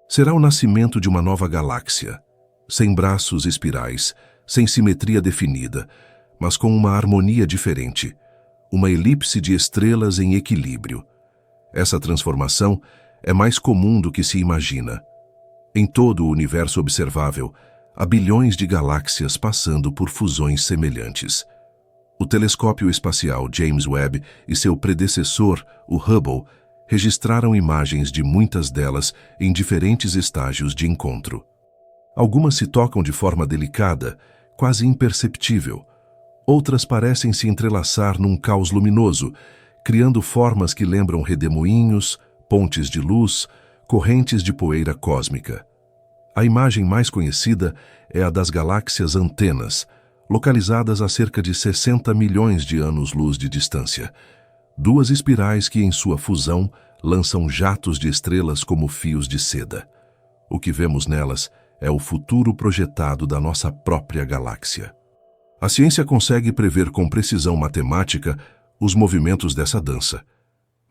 Será o nascimento de uma nova galáxia, sem braços espirais, sem simetria definida, mas com uma harmonia diferente, uma elipse de estrelas em equilíbrio. Essa transformação é mais comum do que se imagina. Em todo o universo observável, há bilhões de galáxias passando por fusões semelhantes. O telescópio espacial James Webb e seu predecessor, o Hubble, registraram imagens de muitas delas em diferentes estágios de encontro. Algumas se tocam de forma delicada, quase imperceptível. Outras parecem se entrelaçar num caos luminoso, criando formas que lembram redemoinhos, pontes de luz, correntes de poeira cósmica. A imagem mais conhecida é a das galáxias antenas, localizadas a cerca de 60 milhões de anos-luz de distância. Duas espirais que, em sua fusão, lançam jatos de estrelas como fios de seda. O que vemos nelas é o futuro projetado da nossa própria galáxia. A ciência consegue prever com precisão matemática os movimentos dessa dança,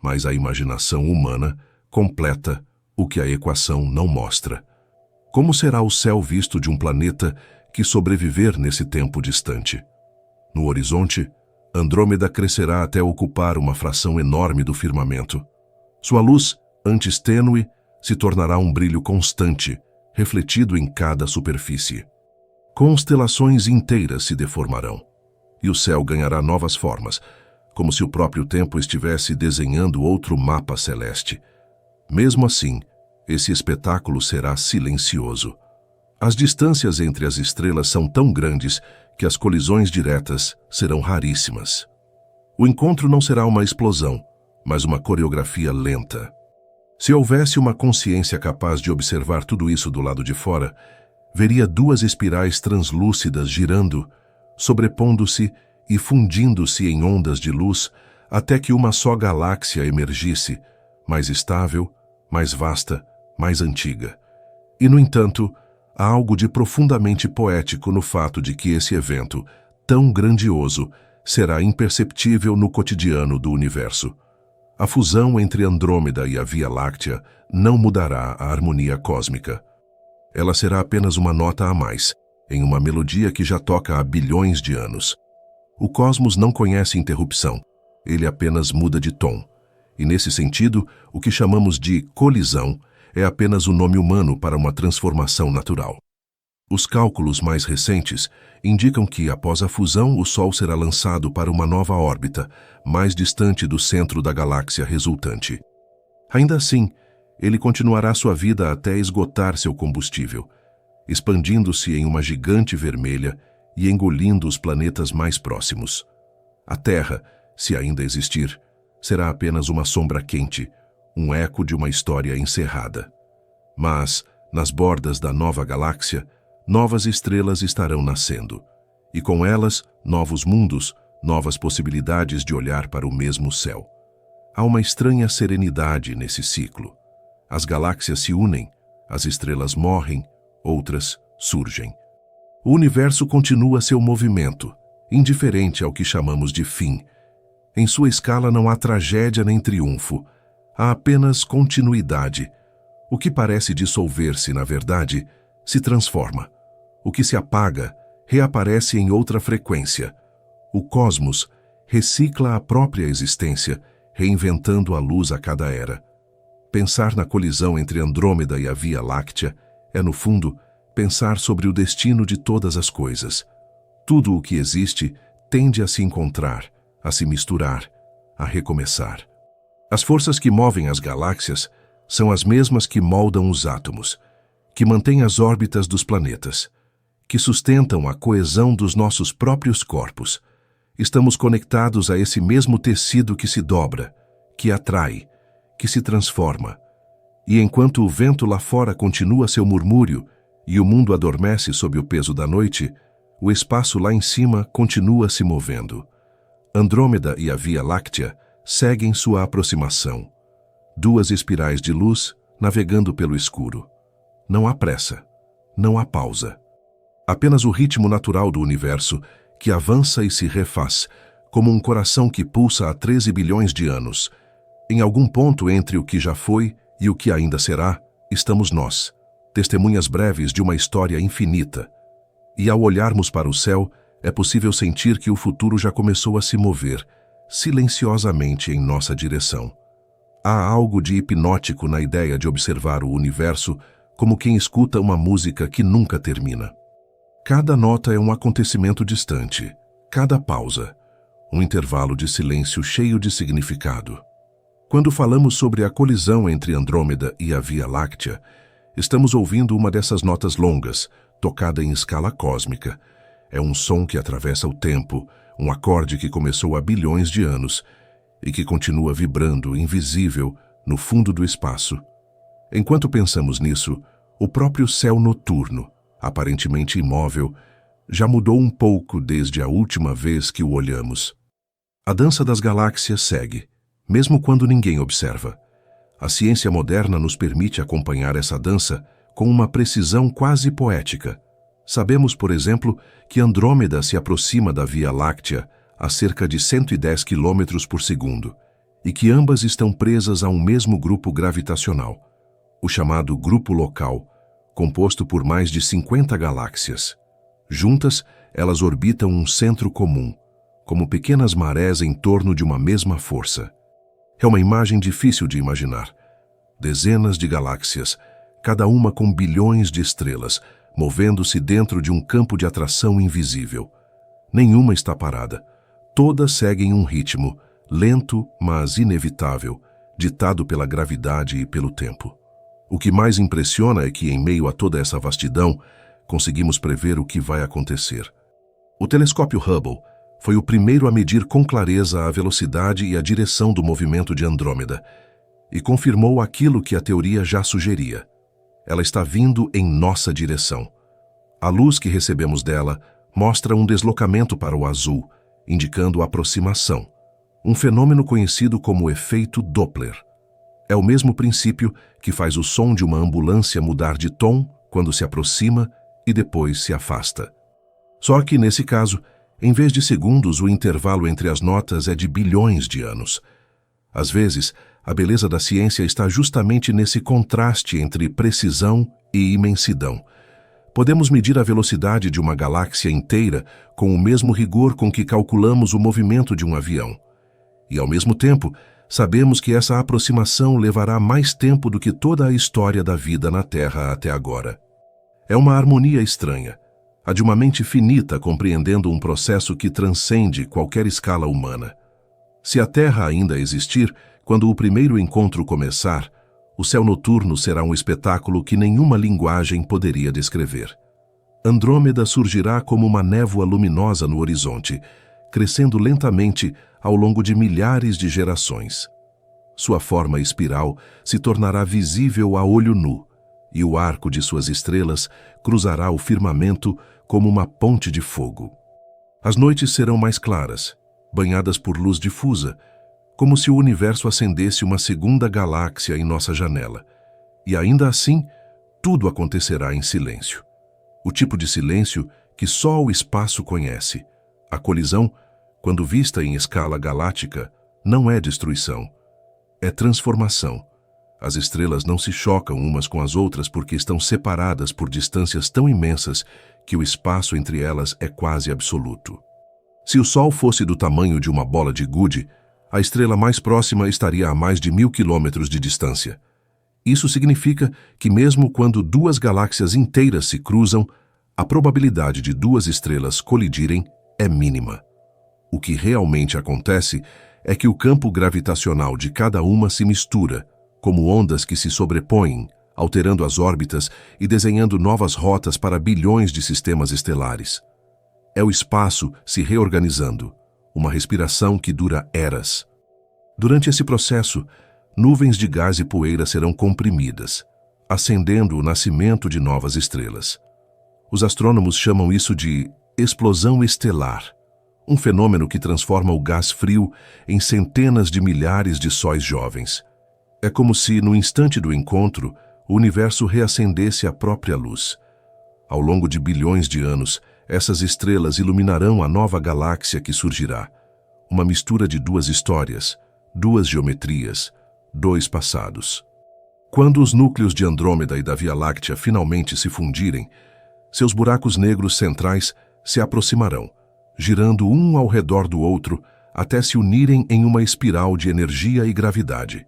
mas a imaginação humana completa o que a equação não mostra. Como será o céu visto de um planeta que sobreviver nesse tempo distante? No horizonte, Andrômeda crescerá até ocupar uma fração enorme do firmamento. Sua luz, antes tênue, se tornará um brilho constante, refletido em cada superfície. Constelações inteiras se deformarão, e o céu ganhará novas formas, como se o próprio tempo estivesse desenhando outro mapa celeste. Mesmo assim, esse espetáculo será silencioso. As distâncias entre as estrelas são tão grandes que as colisões diretas serão raríssimas. O encontro não será uma explosão, mas uma coreografia lenta. Se houvesse uma consciência capaz de observar tudo isso do lado de fora, veria duas espirais translúcidas girando, sobrepondo-se e fundindo-se em ondas de luz até que uma só galáxia emergisse, mais estável, mais vasta, mais antiga. E, no entanto, há algo de profundamente poético no fato de que esse evento, tão grandioso, será imperceptível no cotidiano do universo. A fusão entre Andrômeda e a Via Láctea não mudará a harmonia cósmica. Ela será apenas uma nota a mais, em uma melodia que já toca há bilhões de anos. O cosmos não conhece interrupção, ele apenas muda de tom. E nesse sentido, o que chamamos de colisão é apenas o nome humano para uma transformação natural. Os cálculos mais recentes indicam que, após a fusão, o Sol será lançado para uma nova órbita, mais distante do centro da galáxia resultante. Ainda assim, ele continuará sua vida até esgotar seu combustível, expandindo-se em uma gigante vermelha e engolindo os planetas mais próximos. A Terra, se ainda existir, será apenas uma sombra quente, um eco de uma história encerrada. Mas, nas bordas da nova galáxia, novas estrelas estarão nascendo, e com elas, novos mundos, novas possibilidades de olhar para o mesmo céu. Há uma estranha serenidade nesse ciclo. As galáxias se unem, as estrelas morrem, outras surgem. O universo continua seu movimento, indiferente ao que chamamos de fim. Em sua escala não há tragédia nem triunfo, há apenas continuidade. O que parece dissolver-se, na verdade, se transforma. O que se apaga reaparece em outra frequência. O cosmos recicla a própria existência, reinventando a luz a cada era. Pensar na colisão entre Andrômeda e a Via Láctea é, no fundo, pensar sobre o destino de todas as coisas. Tudo o que existe tende a se encontrar, a se misturar, a recomeçar. As forças que movem as galáxias são as mesmas que moldam os átomos, que mantêm as órbitas dos planetas, que sustentam a coesão dos nossos próprios corpos. Estamos conectados a esse mesmo tecido que se dobra, que atrai, que se transforma. E enquanto o vento lá fora continua seu murmúrio e o mundo adormece sob o peso da noite, o espaço lá em cima continua se movendo. Andrômeda e a Via Láctea seguem sua aproximação. Duas espirais de luz navegando pelo escuro. Não há pressa, não há pausa. Apenas o ritmo natural do universo que avança e se refaz, como um coração que pulsa há 13 bilhões de anos. Em algum ponto entre o que já foi e o que ainda será, estamos nós, testemunhas breves de uma história infinita. E ao olharmos para o céu, é possível sentir que o futuro já começou a se mover, silenciosamente em nossa direção. Há algo de hipnótico na ideia de observar o universo como quem escuta uma música que nunca termina. Cada nota é um acontecimento distante, cada pausa, um intervalo de silêncio cheio de significado. Quando falamos sobre a colisão entre Andrômeda e a Via Láctea, estamos ouvindo uma dessas notas longas, tocada em escala cósmica. É um som que atravessa o tempo, um acorde que começou há bilhões de anos e que continua vibrando, invisível, no fundo do espaço. Enquanto pensamos nisso, o próprio céu noturno, aparentemente imóvel, já mudou um pouco desde a última vez que o olhamos. A dança das galáxias segue, mesmo quando ninguém observa. A ciência moderna nos permite acompanhar essa dança com uma precisão quase poética. Sabemos, por exemplo, que Andrômeda se aproxima da Via Láctea a cerca de 110 km por segundo e que ambas estão presas a um mesmo grupo gravitacional, o chamado Grupo Local, composto por mais de 50 galáxias. Juntas, elas orbitam um centro comum, como pequenas marés em torno de uma mesma força. É uma imagem difícil de imaginar. Dezenas de galáxias, cada uma com bilhões de estrelas, movendo-se dentro de um campo de atração invisível. Nenhuma está parada. Todas seguem um ritmo, lento, mas inevitável, ditado pela gravidade e pelo tempo. O que mais impressiona é que, em meio a toda essa vastidão, conseguimos prever o que vai acontecer. O telescópio Hubble foi o primeiro a medir com clareza a velocidade e a direção do movimento de Andrômeda e confirmou aquilo que a teoria já sugeria. Ela está vindo em nossa direção. A luz que recebemos dela mostra um deslocamento para o azul, indicando aproximação, um fenômeno conhecido como efeito Doppler. É o mesmo princípio que faz o som de uma ambulância mudar de tom quando se aproxima e depois se afasta. Só que, nesse caso, em vez de segundos, o intervalo entre as notas é de bilhões de anos. Às vezes, a beleza da ciência está justamente nesse contraste entre precisão e imensidão. Podemos medir a velocidade de uma galáxia inteira com o mesmo rigor com que calculamos o movimento de um avião. E, ao mesmo tempo, sabemos que essa aproximação levará mais tempo do que toda a história da vida na Terra até agora. É uma harmonia estranha, a de uma mente finita compreendendo um processo que transcende qualquer escala humana. Se a Terra ainda existir, quando o primeiro encontro começar, o céu noturno será um espetáculo que nenhuma linguagem poderia descrever. Andrômeda surgirá como uma névoa luminosa no horizonte, crescendo lentamente ao longo de milhares de gerações. Sua forma espiral se tornará visível a olho nu, e o arco de suas estrelas cruzará o firmamento como uma ponte de fogo. As noites serão mais claras, banhadas por luz difusa, como se o universo acendesse uma segunda galáxia em nossa janela. E ainda assim, tudo acontecerá em silêncio. O tipo de silêncio que só o espaço conhece. A colisão, quando vista em escala galáctica, não é destruição, é transformação. As estrelas não se chocam umas com as outras porque estão separadas por distâncias tão imensas que o espaço entre elas é quase absoluto. Se o Sol fosse do tamanho de uma bola de gude, a estrela mais próxima estaria a mais de 1000 quilômetros de distância. Isso significa que mesmo quando duas galáxias inteiras se cruzam, a probabilidade de duas estrelas colidirem é mínima. O que realmente acontece é que o campo gravitacional de cada uma se mistura, como ondas que se sobrepõem, alterando as órbitas e desenhando novas rotas para bilhões de sistemas estelares. É o espaço se reorganizando, uma respiração que dura eras. Durante esse processo, nuvens de gás e poeira serão comprimidas, acendendo o nascimento de novas estrelas. Os astrônomos chamam isso de explosão estelar, um fenômeno que transforma o gás frio em centenas de milhares de sóis jovens. É como se, no instante do encontro, o universo reacendesse a própria luz. Ao longo de bilhões de anos, essas estrelas iluminarão a nova galáxia que surgirá. Uma mistura de duas histórias, duas geometrias, dois passados. Quando os núcleos de Andrômeda e da Via Láctea finalmente se fundirem, seus buracos negros centrais se aproximarão, girando um ao redor do outro até se unirem em uma espiral de energia e gravidade.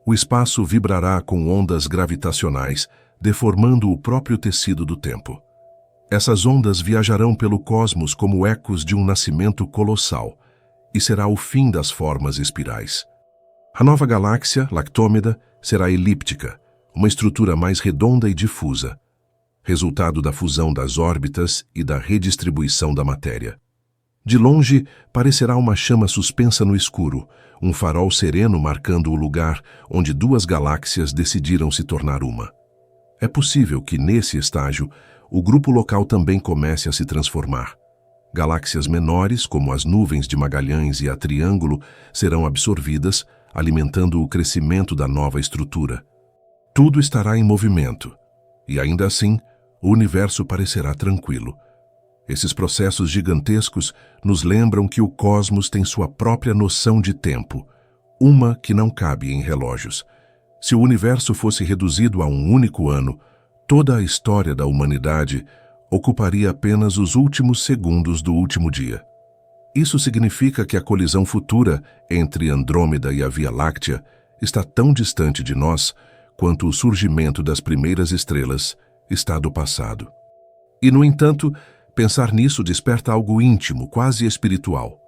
O espaço vibrará com ondas gravitacionais, deformando o próprio tecido do tempo. Essas ondas viajarão pelo cosmos como ecos de um nascimento colossal, e será o fim das formas espirais. A nova galáxia, Lactômeda, será elíptica, uma estrutura mais redonda e difusa, resultado da fusão das órbitas e da redistribuição da matéria. De longe, parecerá uma chama suspensa no escuro, um farol sereno marcando o lugar onde duas galáxias decidiram se tornar uma. É possível que, nesse estágio, o grupo local também comece a se transformar. Galáxias menores, como as nuvens de Magalhães e a Triângulo, serão absorvidas, alimentando o crescimento da nova estrutura. Tudo estará em movimento, e ainda assim, o universo parecerá tranquilo. Esses processos gigantescos nos lembram que o cosmos tem sua própria noção de tempo, uma que não cabe em relógios. Se o universo fosse reduzido a um único ano, toda a história da humanidade ocuparia apenas os últimos segundos do último dia. Isso significa que a colisão futura entre Andrômeda e a Via Láctea está tão distante de nós quanto o surgimento das primeiras estrelas está do passado. E, no entanto, pensar nisso desperta algo íntimo, quase espiritual.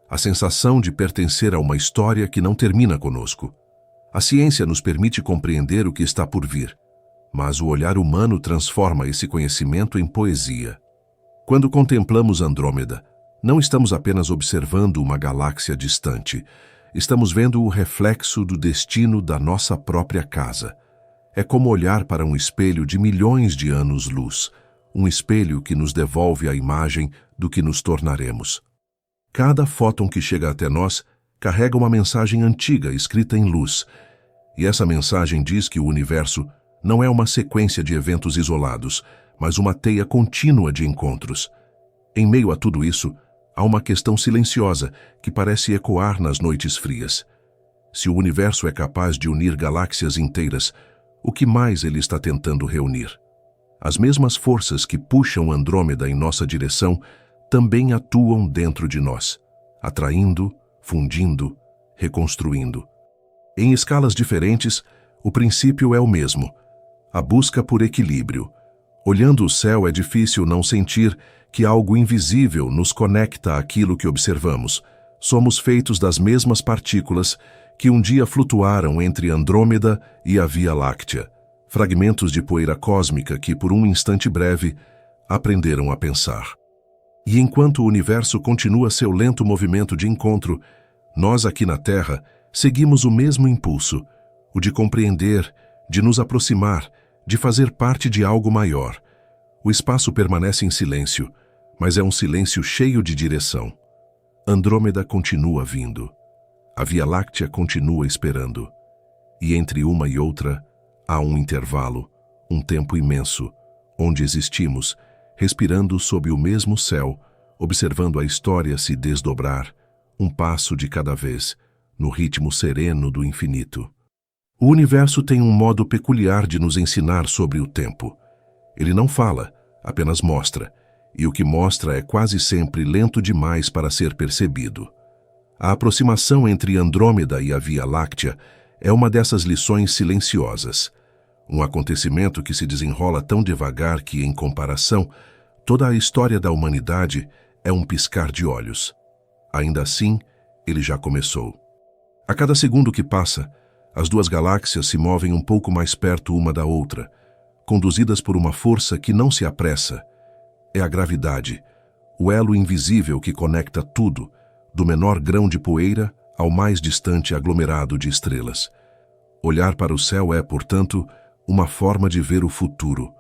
A sensação de pertencer a uma história que não termina conosco. A ciência nos permite compreender o que está por vir, mas o olhar humano transforma esse conhecimento em poesia. Quando contemplamos Andrômeda, não estamos apenas observando uma galáxia distante, estamos vendo o reflexo do destino da nossa própria casa. É como olhar para um espelho de milhões de anos-luz, um espelho que nos devolve a imagem do que nos tornaremos. Cada fóton que chega até nós carrega uma mensagem antiga escrita em luz, e essa mensagem diz que o universo não é uma sequência de eventos isolados, mas uma teia contínua de encontros. Em meio a tudo isso, há uma questão silenciosa que parece ecoar nas noites frias. Se o universo é capaz de unir galáxias inteiras, o que mais ele está tentando reunir? As mesmas forças que puxam Andrômeda em nossa direção também atuam dentro de nós, atraindo, fundindo, reconstruindo. Em escalas diferentes, o princípio é o mesmo: a busca por equilíbrio. Olhando o céu, é difícil não sentir que algo invisível nos conecta àquilo que observamos. Somos feitos das mesmas partículas que um dia flutuaram entre Andrômeda e a Via Láctea, fragmentos de poeira cósmica que, por um instante breve, aprenderam a pensar. E enquanto o universo continua seu lento movimento de encontro, nós aqui na Terra seguimos o mesmo impulso, o de compreender, de nos aproximar, de fazer parte de algo maior. O espaço permanece em silêncio, mas é um silêncio cheio de direção. Andrômeda continua vindo. A Via Láctea continua esperando. E entre uma e outra, há um intervalo, um tempo imenso, onde existimos, respirando sob o mesmo céu, observando a história se desdobrar, um passo de cada vez, no ritmo sereno do infinito. O universo tem um modo peculiar de nos ensinar sobre o tempo. Ele não fala, apenas mostra, e o que mostra é quase sempre lento demais para ser percebido. A aproximação entre Andrômeda e a Via Láctea é uma dessas lições silenciosas. Um acontecimento que se desenrola tão devagar que, em comparação, toda a história da humanidade é um piscar de olhos. Ainda assim, ele já começou. A cada segundo que passa, as duas galáxias se movem um pouco mais perto uma da outra, conduzidas por uma força que não se apressa. É a gravidade, o elo invisível que conecta tudo, do menor grão de poeira ao mais distante aglomerado de estrelas. Olhar para o céu é, portanto, uma forma de ver o futuro.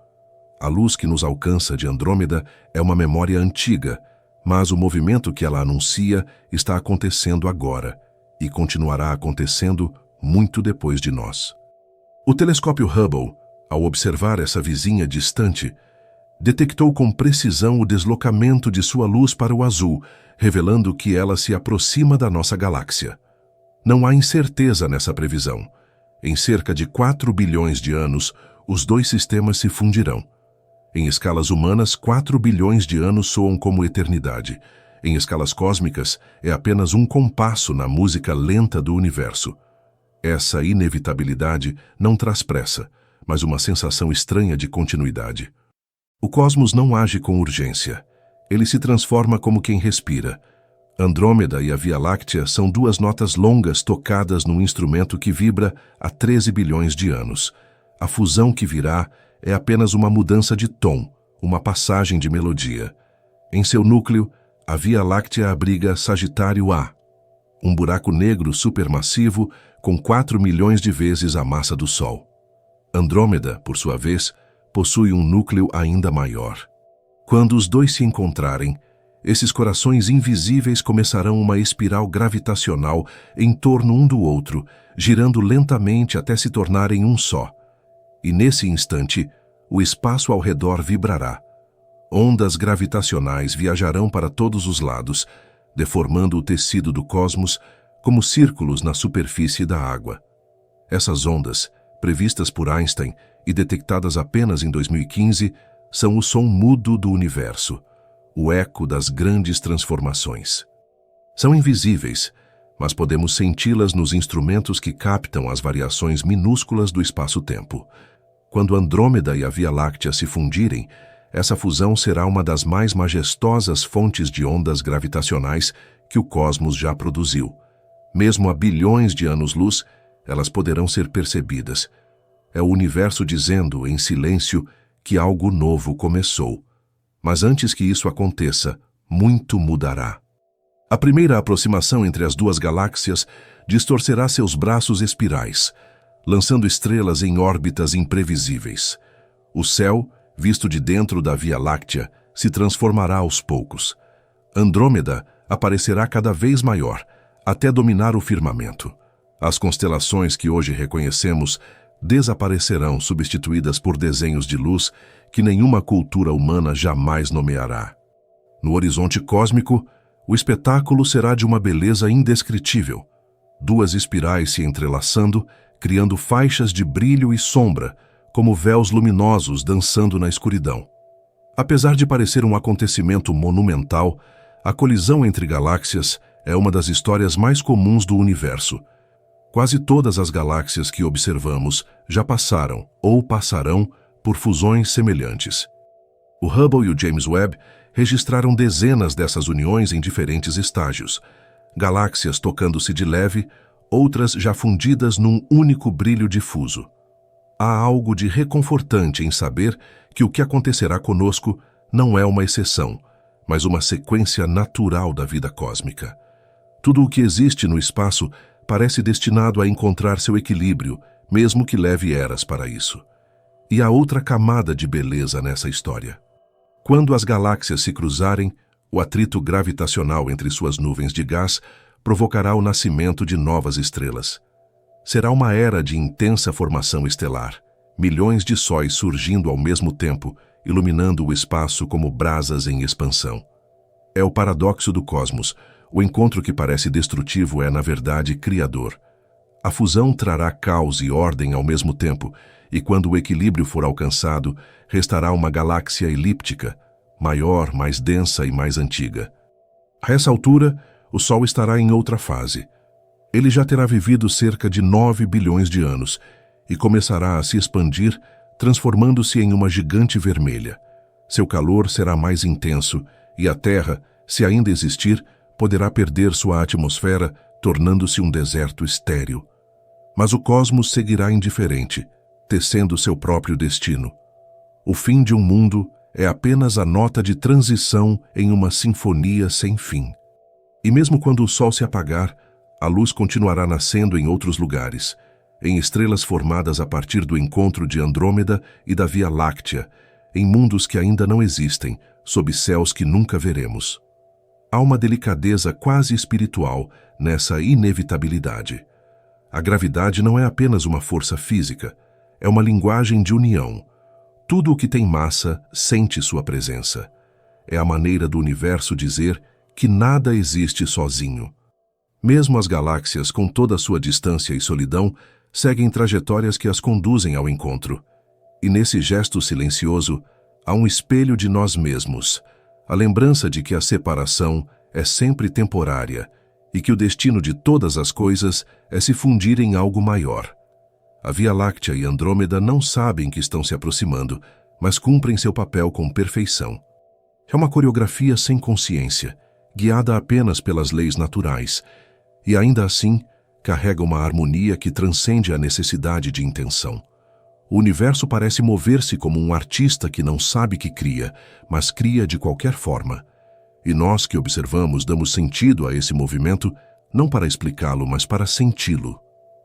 A luz que nos alcança de Andrômeda é uma memória antiga, mas o movimento que ela anuncia está acontecendo agora e continuará acontecendo muito depois de nós. O telescópio Hubble, ao observar essa vizinha distante, detectou com precisão o deslocamento de sua luz para o azul, revelando que ela se aproxima da nossa galáxia. Não há incerteza nessa previsão. Em cerca de 4 bilhões de anos, os dois sistemas se fundirão. Em escalas humanas, 4 bilhões de anos soam como eternidade. Em escalas cósmicas, é apenas um compasso na música lenta do universo. Essa inevitabilidade não traz pressa, mas uma sensação estranha de continuidade. O cosmos não age com urgência. Ele se transforma como quem respira. Andrômeda e a Via Láctea são duas notas longas tocadas num instrumento que vibra há 13 bilhões de anos. A fusão que virá é apenas uma mudança de tom, uma passagem de melodia. Em seu núcleo, a Via Láctea abriga Sagitário A, um buraco negro supermassivo com 4 milhões de vezes a massa do Sol. Andrômeda, por sua vez, possui um núcleo ainda maior. Quando os dois se encontrarem, esses corações invisíveis começarão uma espiral gravitacional em torno um do outro, girando lentamente até se tornarem um só. E nesse instante, o espaço ao redor vibrará. Ondas gravitacionais viajarão para todos os lados, deformando o tecido do cosmos como círculos na superfície da água. Essas ondas, previstas por Einstein e detectadas apenas em 2015, são o som mudo do universo, o eco das grandes transformações. São invisíveis, mas podemos senti-las nos instrumentos que captam as variações minúsculas do espaço-tempo. Quando Andrômeda e a Via Láctea se fundirem, essa fusão será uma das mais majestosas fontes de ondas gravitacionais que o cosmos já produziu. Mesmo a bilhões de anos-luz, elas poderão ser percebidas. É o universo dizendo, em silêncio, que algo novo começou. Mas antes que isso aconteça, muito mudará. A primeira aproximação entre as duas galáxias distorcerá seus braços espirais, lançando estrelas em órbitas imprevisíveis. O céu, visto de dentro da Via Láctea, se transformará aos poucos. Andrômeda aparecerá cada vez maior, até dominar o firmamento. As constelações que hoje reconhecemos desaparecerão, substituídas por desenhos de luz que nenhuma cultura humana jamais nomeará. No horizonte cósmico, o espetáculo será de uma beleza indescritível. Duas espirais se entrelaçando, criando faixas de brilho e sombra, como véus luminosos dançando na escuridão. Apesar de parecer um acontecimento monumental, a colisão entre galáxias é uma das histórias mais comuns do universo. Quase todas as galáxias que observamos já passaram ou passarão por fusões semelhantes. O Hubble e o James Webb registraram dezenas dessas uniões em diferentes estágios, galáxias tocando-se de leve, outras já fundidas num único brilho difuso. Há algo de reconfortante em saber que o que acontecerá conosco não é uma exceção, mas uma sequência natural da vida cósmica. Tudo o que existe no espaço parece destinado a encontrar seu equilíbrio, mesmo que leve eras para isso. E há outra camada de beleza nessa história. Quando as galáxias se cruzarem, o atrito gravitacional entre suas nuvens de gás provocará o nascimento de novas estrelas. Será uma era de intensa formação estelar, milhões de sóis surgindo ao mesmo tempo, iluminando o espaço como brasas em expansão. É o paradoxo do cosmos. O encontro que parece destrutivo é, na verdade, criador. A fusão trará caos e ordem ao mesmo tempo, e quando o equilíbrio for alcançado, restará uma galáxia elíptica, maior, mais densa e mais antiga. A essa altura, o Sol estará em outra fase. Ele já terá vivido cerca de 9 bilhões de anos e começará a se expandir, transformando-se em uma gigante vermelha. Seu calor será mais intenso e a Terra, se ainda existir, poderá perder sua atmosfera, tornando-se um deserto estéril. Mas o cosmos seguirá indiferente, tecendo seu próprio destino. O fim de um mundo é apenas a nota de transição em uma sinfonia sem fim. E mesmo quando o Sol se apagar, a luz continuará nascendo em outros lugares, em estrelas formadas a partir do encontro de Andrômeda e da Via Láctea, em mundos que ainda não existem, sob céus que nunca veremos. Há uma delicadeza quase espiritual nessa inevitabilidade. A gravidade não é apenas uma força física, é uma linguagem de união. Tudo o que tem massa sente sua presença. É a maneira do universo dizer que nada existe sozinho. Mesmo as galáxias, com toda a sua distância e solidão, seguem trajetórias que as conduzem ao encontro. E nesse gesto silencioso, há um espelho de nós mesmos, a lembrança de que a separação é sempre temporária e que o destino de todas as coisas é se fundir em algo maior. A Via Láctea e Andrômeda não sabem que estão se aproximando, mas cumprem seu papel com perfeição. É uma coreografia sem consciência, guiada apenas pelas leis naturais, e ainda assim carrega uma harmonia que transcende a necessidade de intenção. O universo parece mover-se como um artista que não sabe que cria, mas cria de qualquer forma. E nós que observamos damos sentido a esse movimento, não para explicá-lo, mas para senti-lo.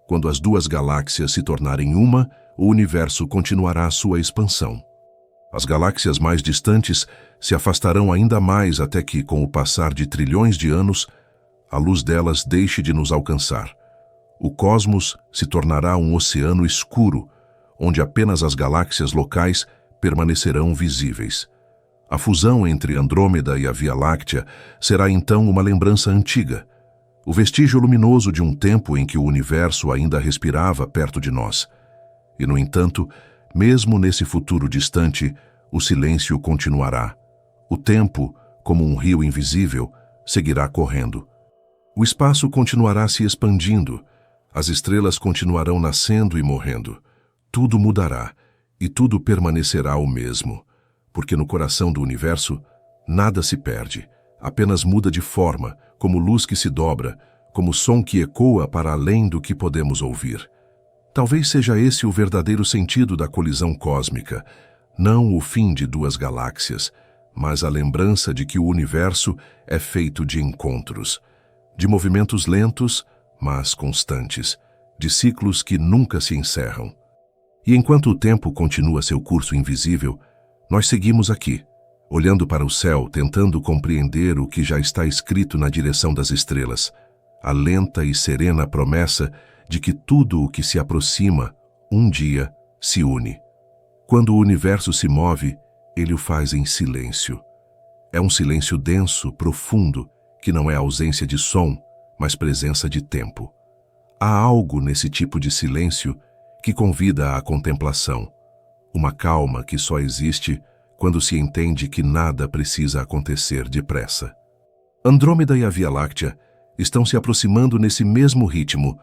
Quando as duas galáxias se tornarem uma, o universo continuará sua expansão. As galáxias mais distantes se afastarão ainda mais até que, com o passar de trilhões de anos, a luz delas deixe de nos alcançar. O cosmos se tornará um oceano escuro, onde apenas as galáxias locais permanecerão visíveis. A fusão entre Andrômeda e a Via Láctea será então uma lembrança antiga, o vestígio luminoso de um tempo em que o universo ainda respirava perto de nós. E, no entanto, mesmo nesse futuro distante, o silêncio continuará. O tempo, como um rio invisível, seguirá correndo. O espaço continuará se expandindo, as estrelas continuarão nascendo e morrendo. Tudo mudará, e tudo permanecerá o mesmo, porque no coração do universo, nada se perde, apenas muda de forma, como luz que se dobra, como som que ecoa para além do que podemos ouvir. Talvez seja esse o verdadeiro sentido da colisão cósmica, não o fim de duas galáxias, mas a lembrança de que o universo é feito de encontros, de movimentos lentos, mas constantes, de ciclos que nunca se encerram. E enquanto o tempo continua seu curso invisível, nós seguimos aqui, olhando para o céu, tentando compreender o que já está escrito na direção das estrelas, a lenta e serena promessa de que tudo o que se aproxima, um dia, se une. Quando o universo se move, ele o faz em silêncio. É um silêncio denso, profundo, que não é ausência de som, mas presença de tempo. Há algo nesse tipo de silêncio que convida à contemplação, uma calma que só existe quando se entende que nada precisa acontecer depressa. Andrômeda e a Via Láctea estão se aproximando nesse mesmo ritmo,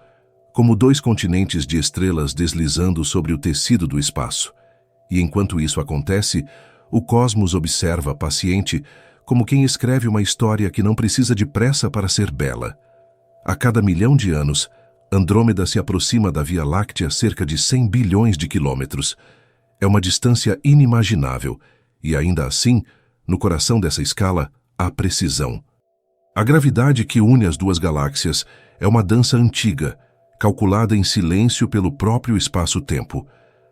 como dois continentes de estrelas deslizando sobre o tecido do espaço. E enquanto isso acontece, o cosmos observa paciente, como quem escreve uma história que não precisa de pressa para ser bela. A cada 1.000.000 de anos, Andrômeda se aproxima da Via Láctea cerca de 100 bilhões de quilômetros. É uma distância inimaginável, e ainda assim, no coração dessa escala, há precisão. A gravidade que une as duas galáxias é uma dança antiga, calculada em silêncio pelo próprio espaço-tempo.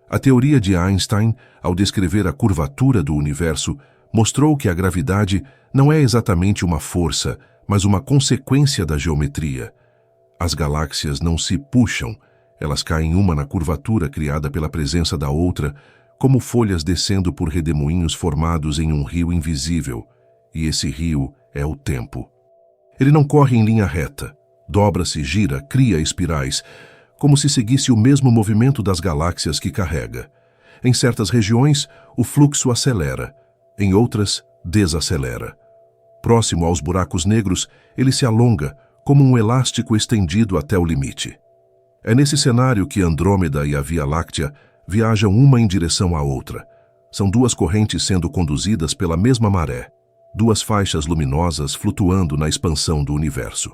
A teoria de Einstein, ao descrever a curvatura do universo, mostrou que a gravidade não é exatamente uma força, mas uma consequência da geometria. As galáxias não se puxam, elas caem uma na curvatura criada pela presença da outra, como folhas descendo por redemoinhos formados em um rio invisível, e esse rio é o tempo. Ele não corre em linha reta, dobra-se, gira, cria espirais, como se seguisse o mesmo movimento das galáxias que carrega. Em certas regiões, o fluxo acelera, em outras, desacelera. Próximo aos buracos negros, ele se alonga, como um elástico estendido até o limite. É nesse cenário que Andrômeda e a Via Láctea viajam uma em direção à outra. São duas correntes sendo conduzidas pela mesma maré, duas faixas luminosas flutuando na expansão do universo.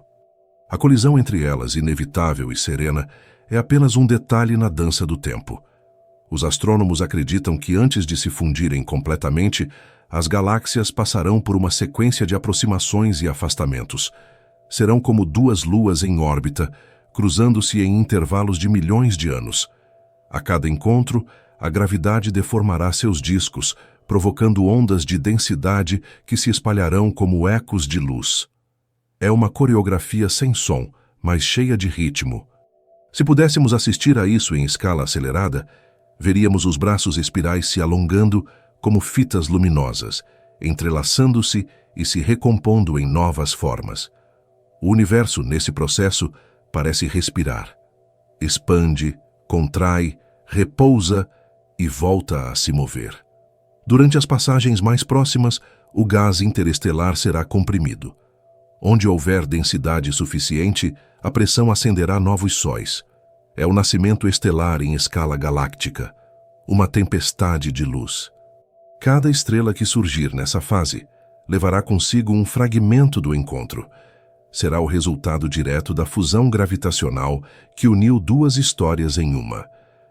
A colisão entre elas, inevitável e serena, é apenas um detalhe na dança do tempo. Os astrônomos acreditam que antes de se fundirem completamente, as galáxias passarão por uma sequência de aproximações e afastamentos. Serão como duas luas em órbita, cruzando-se em intervalos de milhões de anos. A cada encontro, a gravidade deformará seus discos, provocando ondas de densidade que se espalharão como ecos de luz. É uma coreografia sem som, mas cheia de ritmo. Se pudéssemos assistir a isso em escala acelerada, veríamos os braços espirais se alongando como fitas luminosas, entrelaçando-se e se recompondo em novas formas. O universo, nesse processo, parece respirar. Expande, contrai, repousa e volta a se mover. Durante as passagens mais próximas, o gás interestelar será comprimido. Onde houver densidade suficiente, a pressão acenderá novos sóis. É o nascimento estelar em escala galáctica, uma tempestade de luz. Cada estrela que surgir nessa fase levará consigo um fragmento do encontro. Será o resultado direto da fusão gravitacional que uniu duas histórias em uma.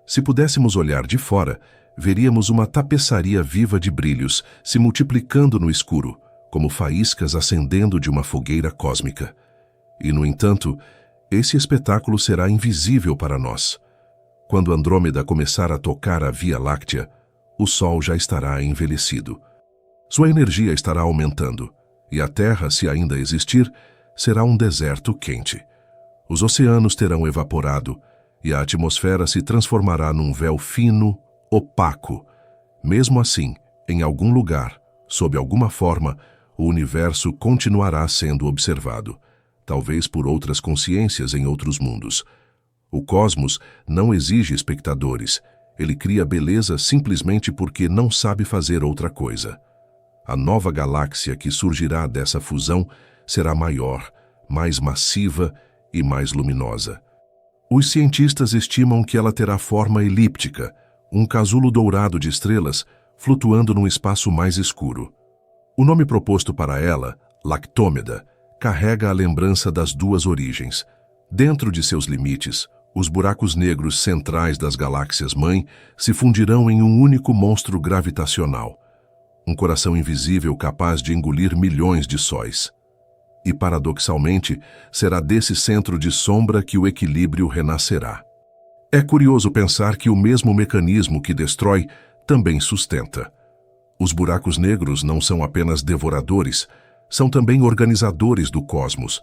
Se pudéssemos olhar de fora, veríamos uma tapeçaria viva de brilhos se multiplicando no escuro, como faíscas acendendo de uma fogueira cósmica. E, no entanto, esse espetáculo será invisível para nós. Quando Andrômeda começar a tocar a Via Láctea, o Sol já estará envelhecido. Sua energia estará aumentando, e a Terra, se ainda existir, será um deserto quente. Os oceanos terão evaporado, e a atmosfera se transformará num véu fino, opaco. Mesmo assim, em algum lugar, sob alguma forma, o universo continuará sendo observado, talvez por outras consciências em outros mundos. O cosmos não exige espectadores, ele cria beleza simplesmente porque não sabe fazer outra coisa. A nova galáxia que surgirá dessa fusão será maior, mais massiva e mais luminosa. Os cientistas estimam que ela terá forma elíptica, um casulo dourado de estrelas flutuando num espaço mais escuro. O nome proposto para ela, Lactômeda, carrega a lembrança das duas origens. Dentro de seus limites, os buracos negros centrais das galáxias-mãe se fundirão em um único monstro gravitacional, um coração invisível capaz de engolir milhões de sóis. E, paradoxalmente, será desse centro de sombra que o equilíbrio renascerá. É curioso pensar que o mesmo mecanismo que destrói também sustenta. Os buracos negros não são apenas devoradores, são também organizadores do cosmos.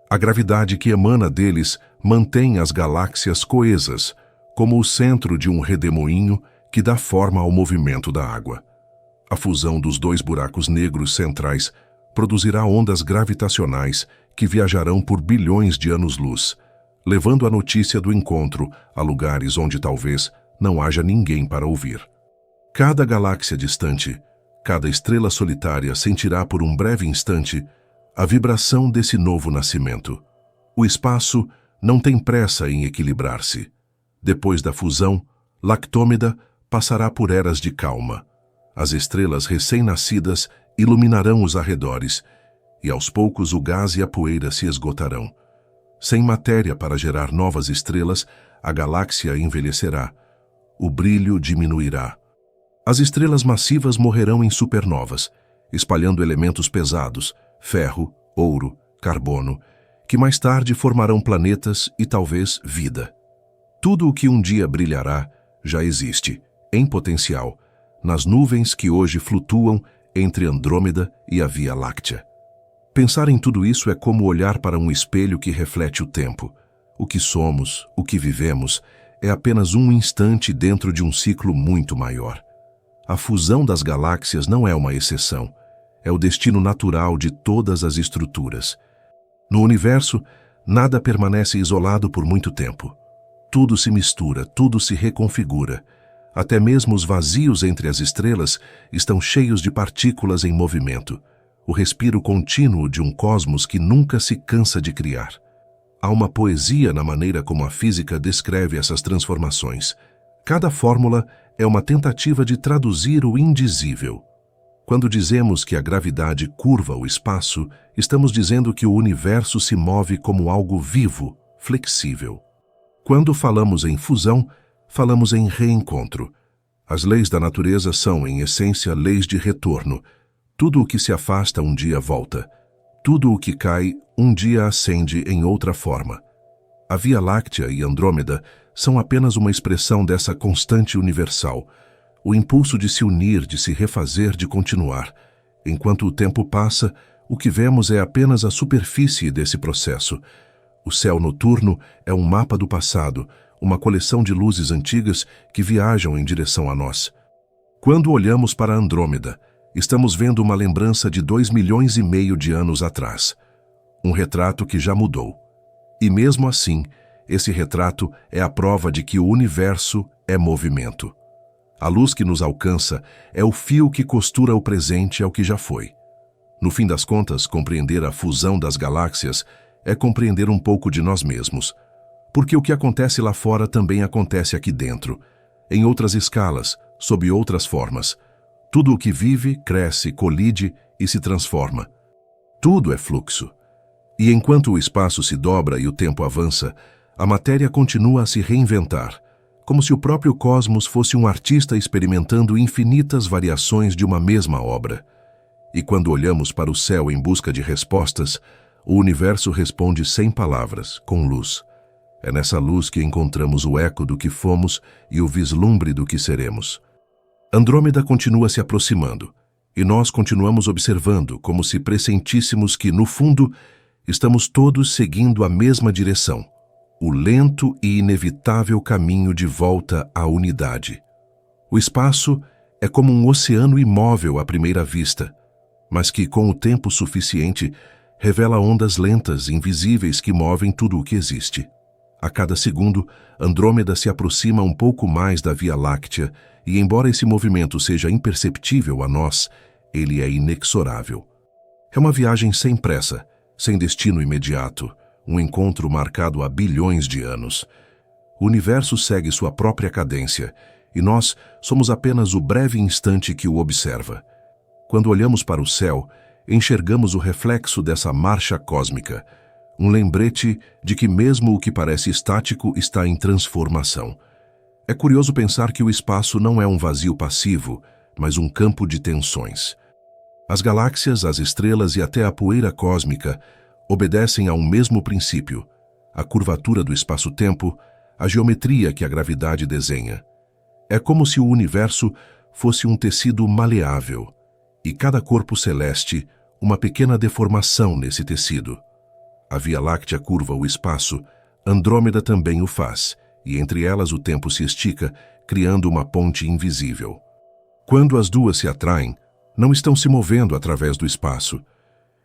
A gravidade que emana deles mantém as galáxias coesas, como o centro de um redemoinho que dá forma ao movimento da água. A fusão dos dois buracos negros centrais produzirá ondas gravitacionais que viajarão por bilhões de anos-luz, levando a notícia do encontro a lugares onde talvez não haja ninguém para ouvir. Cada galáxia distante, cada estrela solitária sentirá por um breve instante a vibração desse novo nascimento. O espaço não tem pressa em equilibrar-se. Depois da fusão, Lactômeda passará por eras de calma. As estrelas recém-nascidas iluminarão os arredores, e aos poucos o gás e a poeira se esgotarão. Sem matéria para gerar novas estrelas, a galáxia envelhecerá. O brilho diminuirá. As estrelas massivas morrerão em supernovas, espalhando elementos pesados, ferro, ouro, carbono, que mais tarde formarão planetas e talvez vida. Tudo o que um dia brilhará já existe, em potencial, nas nuvens que hoje flutuam entre Andrômeda e a Via Láctea. Pensar em tudo isso é como olhar para um espelho que reflete o tempo. O que somos, o que vivemos, é apenas um instante dentro de um ciclo muito maior. A fusão das galáxias não é uma exceção. É o destino natural de todas as estruturas. No universo, nada permanece isolado por muito tempo. Tudo se mistura, tudo se reconfigura. Até mesmo os vazios entre as estrelas estão cheios de partículas em movimento, o respiro contínuo de um cosmos que nunca se cansa de criar. Há uma poesia na maneira como a física descreve essas transformações. Cada fórmula é uma tentativa de traduzir o indizível. Quando dizemos que a gravidade curva o espaço, estamos dizendo que o universo se move como algo vivo, flexível. Quando falamos em fusão, falamos em reencontro. As leis da natureza são, em essência, leis de retorno. Tudo o que se afasta um dia volta. Tudo o que cai um dia ascende em outra forma. A Via Láctea e Andrômeda são apenas uma expressão dessa constante universal, o impulso de se unir, de se refazer, de continuar. Enquanto o tempo passa, o que vemos é apenas a superfície desse processo. O céu noturno é um mapa do passado, uma coleção de luzes antigas que viajam em direção a nós. Quando olhamos para Andrômeda, estamos vendo uma lembrança de 2,5 milhões de anos atrás. Um retrato que já mudou. E mesmo assim, esse retrato é a prova de que o universo é movimento. A luz que nos alcança é o fio que costura o presente ao que já foi. No fim das contas, compreender a fusão das galáxias é compreender um pouco de nós mesmos. Porque o que acontece lá fora também acontece aqui dentro, em outras escalas, sob outras formas. Tudo o que vive, cresce, colide e se transforma. Tudo é fluxo. E enquanto o espaço se dobra e o tempo avança, a matéria continua a se reinventar, como se o próprio cosmos fosse um artista experimentando infinitas variações de uma mesma obra. E quando olhamos para o céu em busca de respostas, o universo responde sem palavras, com luz. É nessa luz que encontramos o eco do que fomos e o vislumbre do que seremos. Andrômeda continua se aproximando, e nós continuamos observando como se pressentíssemos que, no fundo, estamos todos seguindo a mesma direção, o lento e inevitável caminho de volta à unidade. O espaço é como um oceano imóvel à primeira vista, mas que, com o tempo suficiente, revela ondas lentas, invisíveis que movem tudo o que existe. A cada segundo, Andrômeda se aproxima um pouco mais da Via Láctea e, embora esse movimento seja imperceptível a nós, ele é inexorável. É uma viagem sem pressa, sem destino imediato, um encontro marcado há bilhões de anos. O universo segue sua própria cadência e nós somos apenas o breve instante que o observa. Quando olhamos para o céu, enxergamos o reflexo dessa marcha cósmica, um lembrete de que mesmo o que parece estático está em transformação. É curioso pensar que o espaço não é um vazio passivo, mas um campo de tensões. As galáxias, as estrelas e até a poeira cósmica obedecem a um mesmo princípio, a curvatura do espaço-tempo, a geometria que a gravidade desenha. É como se o universo fosse um tecido maleável, e cada corpo celeste uma pequena deformação nesse tecido. A Via Láctea curva o espaço, Andrômeda também o faz, e entre elas o tempo se estica, criando uma ponte invisível. Quando as duas se atraem, não estão se movendo através do espaço.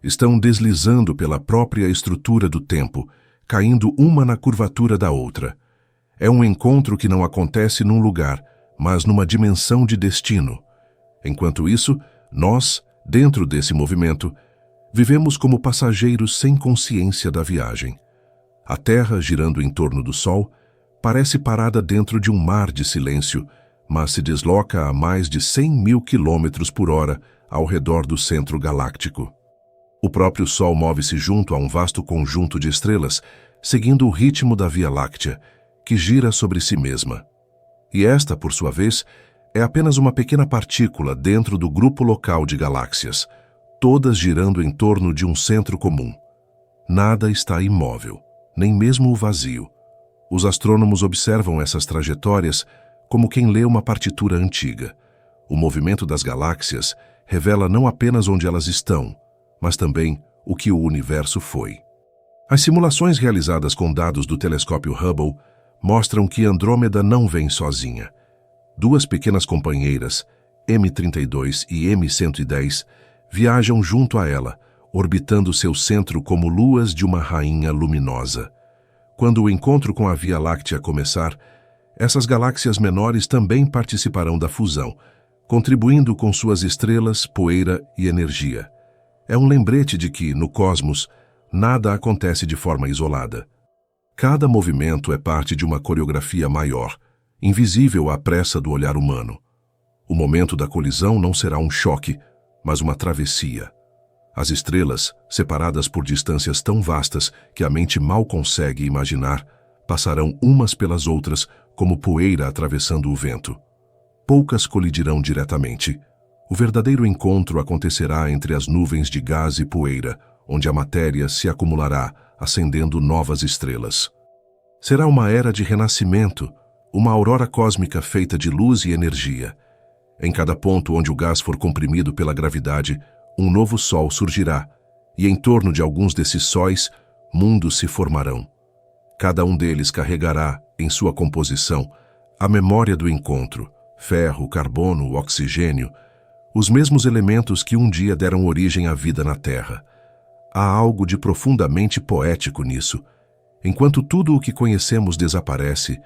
Estão deslizando pela própria estrutura do tempo, caindo uma na curvatura da outra. É um encontro que não acontece num lugar, mas numa dimensão de destino. Enquanto isso, nós, dentro desse movimento, vivemos como passageiros sem consciência da viagem. A Terra, girando em torno do Sol, parece parada dentro de um mar de silêncio, mas se desloca a mais de 100.000 km/h ao redor do centro galáctico. O próprio Sol move-se junto a um vasto conjunto de estrelas, seguindo o ritmo da Via Láctea, que gira sobre si mesma. E esta, por sua vez, é apenas uma pequena partícula dentro do grupo local de galáxias, todas girando em torno de um centro comum. Nada está imóvel, nem mesmo o vazio. Os astrônomos observam essas trajetórias como quem lê uma partitura antiga. O movimento das galáxias revela não apenas onde elas estão, mas também o que o universo foi. As simulações realizadas com dados do telescópio Hubble mostram que Andrômeda não vem sozinha. Duas pequenas companheiras, M32 e M110, viajam junto a ela, orbitando seu centro como luas de uma rainha luminosa. Quando o encontro com a Via Láctea começar, essas galáxias menores também participarão da fusão, contribuindo com suas estrelas, poeira e energia. É um lembrete de que, no cosmos, nada acontece de forma isolada. Cada movimento é parte de uma coreografia maior, invisível à pressa do olhar humano. O momento da colisão não será um choque, mas uma travessia. As estrelas, separadas por distâncias tão vastas que a mente mal consegue imaginar, passarão umas pelas outras como poeira atravessando o vento. Poucas colidirão diretamente. O verdadeiro encontro acontecerá entre as nuvens de gás e poeira, onde a matéria se acumulará, acendendo novas estrelas. Será uma era de renascimento, uma aurora cósmica feita de luz e energia. Em cada ponto onde o gás for comprimido pela gravidade, um novo sol surgirá, e em torno de alguns desses sóis, mundos se formarão. Cada um deles carregará, em sua composição, a memória do encontro, ferro, carbono, oxigênio, os mesmos elementos que um dia deram origem à vida na Terra. Há algo de profundamente poético nisso. Enquanto tudo o que conhecemos desaparece,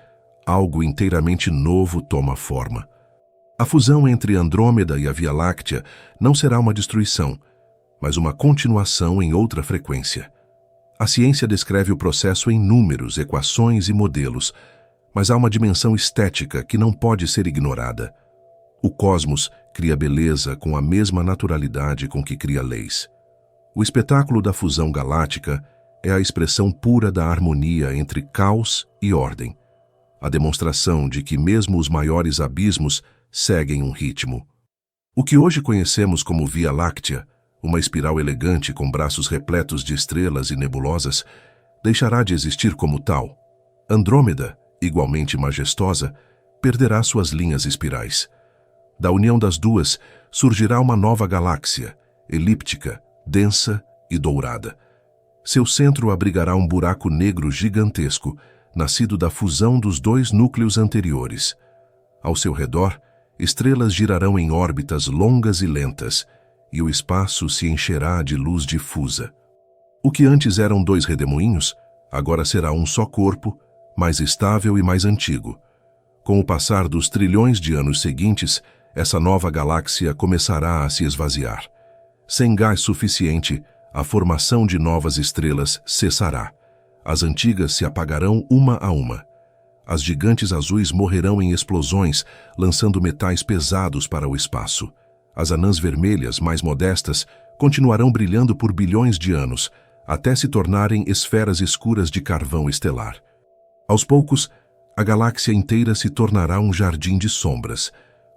algo inteiramente novo toma forma. A fusão entre Andrômeda e a Via Láctea não será uma destruição, mas uma continuação em outra frequência. A ciência descreve o processo em números, equações e modelos, mas há uma dimensão estética que não pode ser ignorada. O cosmos cria beleza com a mesma naturalidade com que cria leis. O espetáculo da fusão galáctica é a expressão pura da harmonia entre caos e ordem, a demonstração de que mesmo os maiores abismos seguem um ritmo. O que hoje conhecemos como Via Láctea, uma espiral elegante com braços repletos de estrelas e nebulosas, deixará de existir como tal. Andrômeda, igualmente majestosa, perderá suas linhas espirais. Da união das duas surgirá uma nova galáxia, elíptica, densa e dourada. Seu centro abrigará um buraco negro gigantesco, nascido da fusão dos dois núcleos anteriores. Ao seu redor, estrelas girarão em órbitas longas e lentas, e o espaço se encherá de luz difusa. O que antes eram dois redemoinhos, agora será um só corpo, mais estável e mais antigo. Com o passar dos trilhões de anos seguintes, essa nova galáxia começará a se esvaziar. Sem gás suficiente, a formação de novas estrelas cessará. As antigas se apagarão uma a uma. As gigantes azuis morrerão em explosões, lançando metais pesados para o espaço. As anãs vermelhas, mais modestas, continuarão brilhando por bilhões de anos, até se tornarem esferas escuras de carvão estelar. Aos poucos, a galáxia inteira se tornará um jardim de sombras,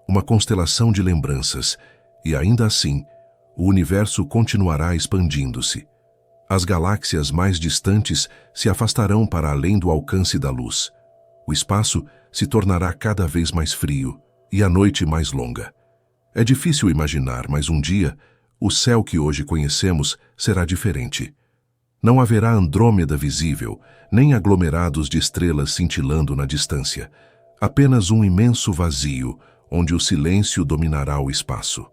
uma constelação de lembranças, e ainda assim, o universo continuará expandindo-se. As galáxias mais distantes se afastarão para além do alcance da luz. O espaço se tornará cada vez mais frio e a noite mais longa. É difícil imaginar, mas um dia, o céu que hoje conhecemos será diferente. Não haverá Andrômeda visível, nem aglomerados de estrelas cintilando na distância. Apenas um imenso vazio, onde o silêncio dominará o espaço.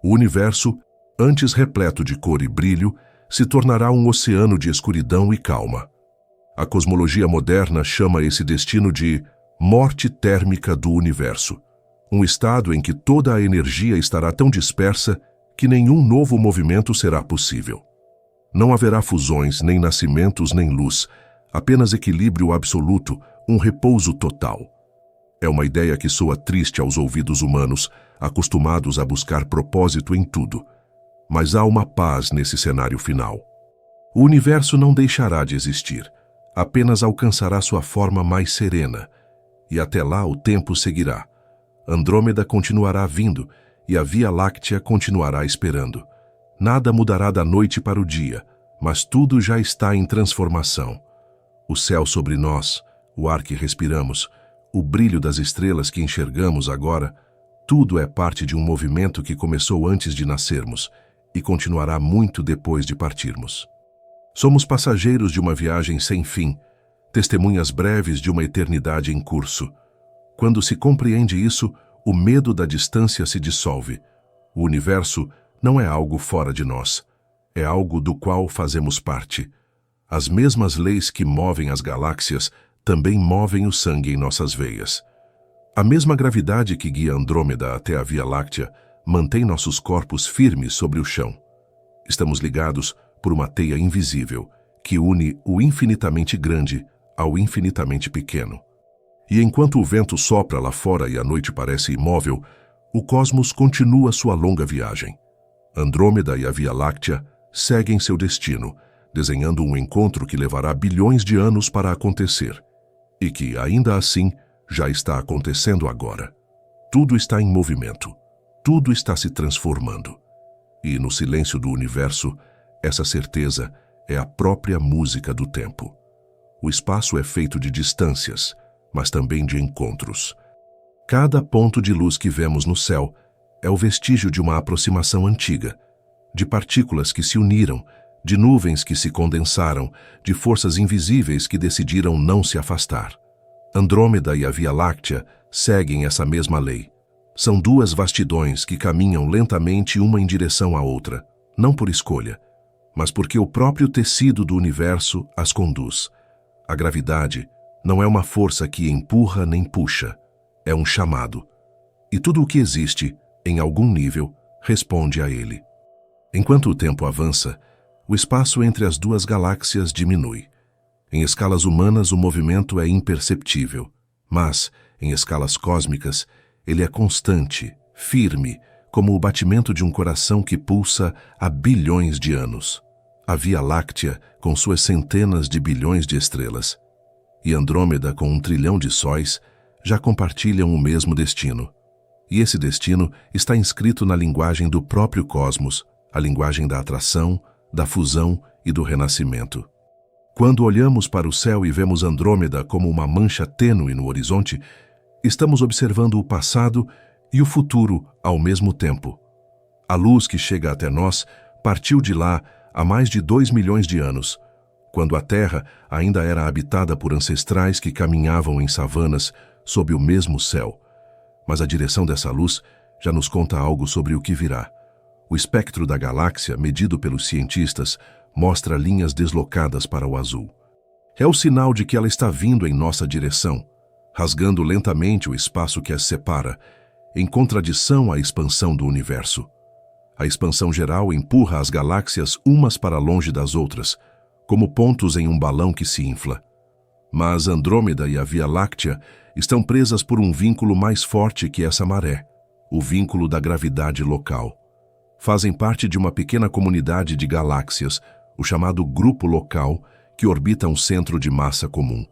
O universo, antes repleto de cor e brilho, se tornará um oceano de escuridão e calma. A cosmologia moderna chama esse destino de morte térmica do universo, um estado em que toda a energia estará tão dispersa que nenhum novo movimento será possível. Não haverá fusões, nem nascimentos, nem luz, apenas equilíbrio absoluto, um repouso total. É uma ideia que soa triste aos ouvidos humanos, acostumados a buscar propósito em tudo. Mas há uma paz nesse cenário final. O universo não deixará de existir, apenas alcançará sua forma mais serena. E até lá o tempo seguirá. Andrômeda continuará vindo e a Via Láctea continuará esperando. Nada mudará da noite para o dia, mas tudo já está em transformação. O céu sobre nós, o ar que respiramos, o brilho das estrelas que enxergamos agora, tudo é parte de um movimento que começou antes de nascermos e continuará muito depois de partirmos. Somos passageiros de uma viagem sem fim, testemunhas breves de uma eternidade em curso. Quando se compreende isso, o medo da distância se dissolve. O universo não é algo fora de nós, é algo do qual fazemos parte. As mesmas leis que movem as galáxias também movem o sangue em nossas veias. A mesma gravidade que guia Andrômeda até a Via Láctea mantém nossos corpos firmes sobre o chão. Estamos ligados por uma teia invisível que une o infinitamente grande ao infinitamente pequeno. E enquanto o vento sopra lá fora e a noite parece imóvel, o cosmos continua sua longa viagem. Andrômeda e a Via Láctea seguem seu destino, desenhando um encontro que levará bilhões de anos para acontecer, e que, ainda assim, já está acontecendo agora. Tudo está em movimento, tudo está se transformando. E, no silêncio do universo, essa certeza é a própria música do tempo. O espaço é feito de distâncias, mas também de encontros. Cada ponto de luz que vemos no céu é o vestígio de uma aproximação antiga, de partículas que se uniram, de nuvens que se condensaram, de forças invisíveis que decidiram não se afastar. Andrômeda e a Via Láctea seguem essa mesma lei. São duas vastidões que caminham lentamente uma em direção à outra, não por escolha, mas porque o próprio tecido do universo as conduz. A gravidade não é uma força que empurra nem puxa, é um chamado. E tudo o que existe, em algum nível, responde a ele. Enquanto o tempo avança, o espaço entre as duas galáxias diminui. Em escalas humanas, o movimento é imperceptível, mas, em escalas cósmicas, ele é constante, firme, como o batimento de um coração que pulsa há bilhões de anos. A Via Láctea, com suas centenas de bilhões de estrelas, e Andrômeda, com 1 trilhão de sóis, já compartilham o mesmo destino. E esse destino está inscrito na linguagem do próprio cosmos, a linguagem da atração, da fusão e do renascimento. Quando olhamos para o céu e vemos Andrômeda como uma mancha tênue no horizonte, estamos observando o passado e o futuro ao mesmo tempo. A luz que chega até nós partiu de lá há mais de 2 milhões de anos, quando a Terra ainda era habitada por ancestrais que caminhavam em savanas sob o mesmo céu. Mas a direção dessa luz já nos conta algo sobre o que virá. O espectro da galáxia, medido pelos cientistas, mostra linhas deslocadas para o azul. É o sinal de que ela está vindo em nossa direção, rasgando lentamente o espaço que as separa, em contradição à expansão do universo. A expansão geral empurra as galáxias umas para longe das outras, como pontos em um balão que se infla. Mas Andrômeda e a Via Láctea estão presas por um vínculo mais forte que essa maré, o vínculo da gravidade local. Fazem parte de uma pequena comunidade de galáxias, o chamado grupo local, que orbita um centro de massa comum.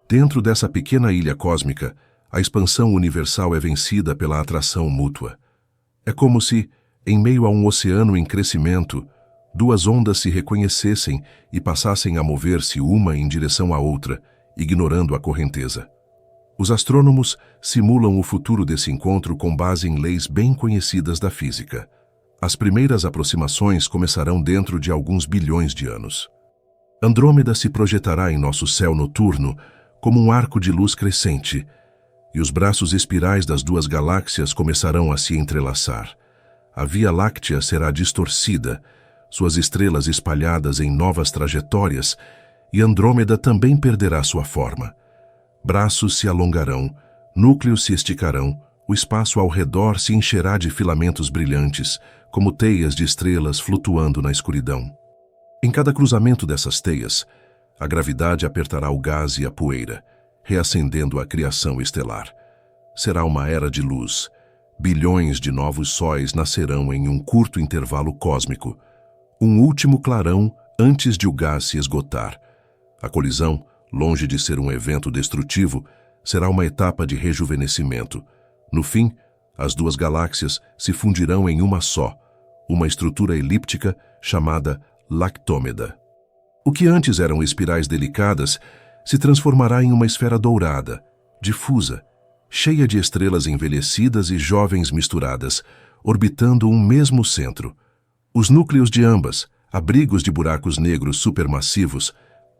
Dentro dessa pequena ilha cósmica, a expansão universal é vencida pela atração mútua. É como se, em meio a um oceano em crescimento, duas ondas se reconhecessem e passassem a mover-se uma em direção à outra, ignorando a correnteza. Os astrônomos simulam o futuro desse encontro com base em leis bem conhecidas da física. As primeiras aproximações começarão dentro de alguns bilhões de anos. Andrômeda se projetará em nosso céu noturno como um arco de luz crescente, e os braços espirais das duas galáxias começarão a se entrelaçar. A Via Láctea será distorcida, suas estrelas espalhadas em novas trajetórias, e Andrômeda também perderá sua forma. Braços se alongarão, núcleos se esticarão, o espaço ao redor se encherá de filamentos brilhantes, como teias de estrelas flutuando na escuridão. Em cada cruzamento dessas teias, a gravidade apertará o gás e a poeira, reacendendo a criação estelar. Será uma era de luz. Bilhões de novos sóis nascerão em um curto intervalo cósmico, um último clarão antes de o gás se esgotar. A colisão, longe de ser um evento destrutivo, será uma etapa de rejuvenescimento. No fim, as duas galáxias se fundirão em uma só, uma estrutura elíptica chamada Lactômeda. O que antes eram espirais delicadas se transformará em uma esfera dourada, difusa, cheia de estrelas envelhecidas e jovens misturadas, orbitando um mesmo centro. Os núcleos de ambas, abrigos de buracos negros supermassivos,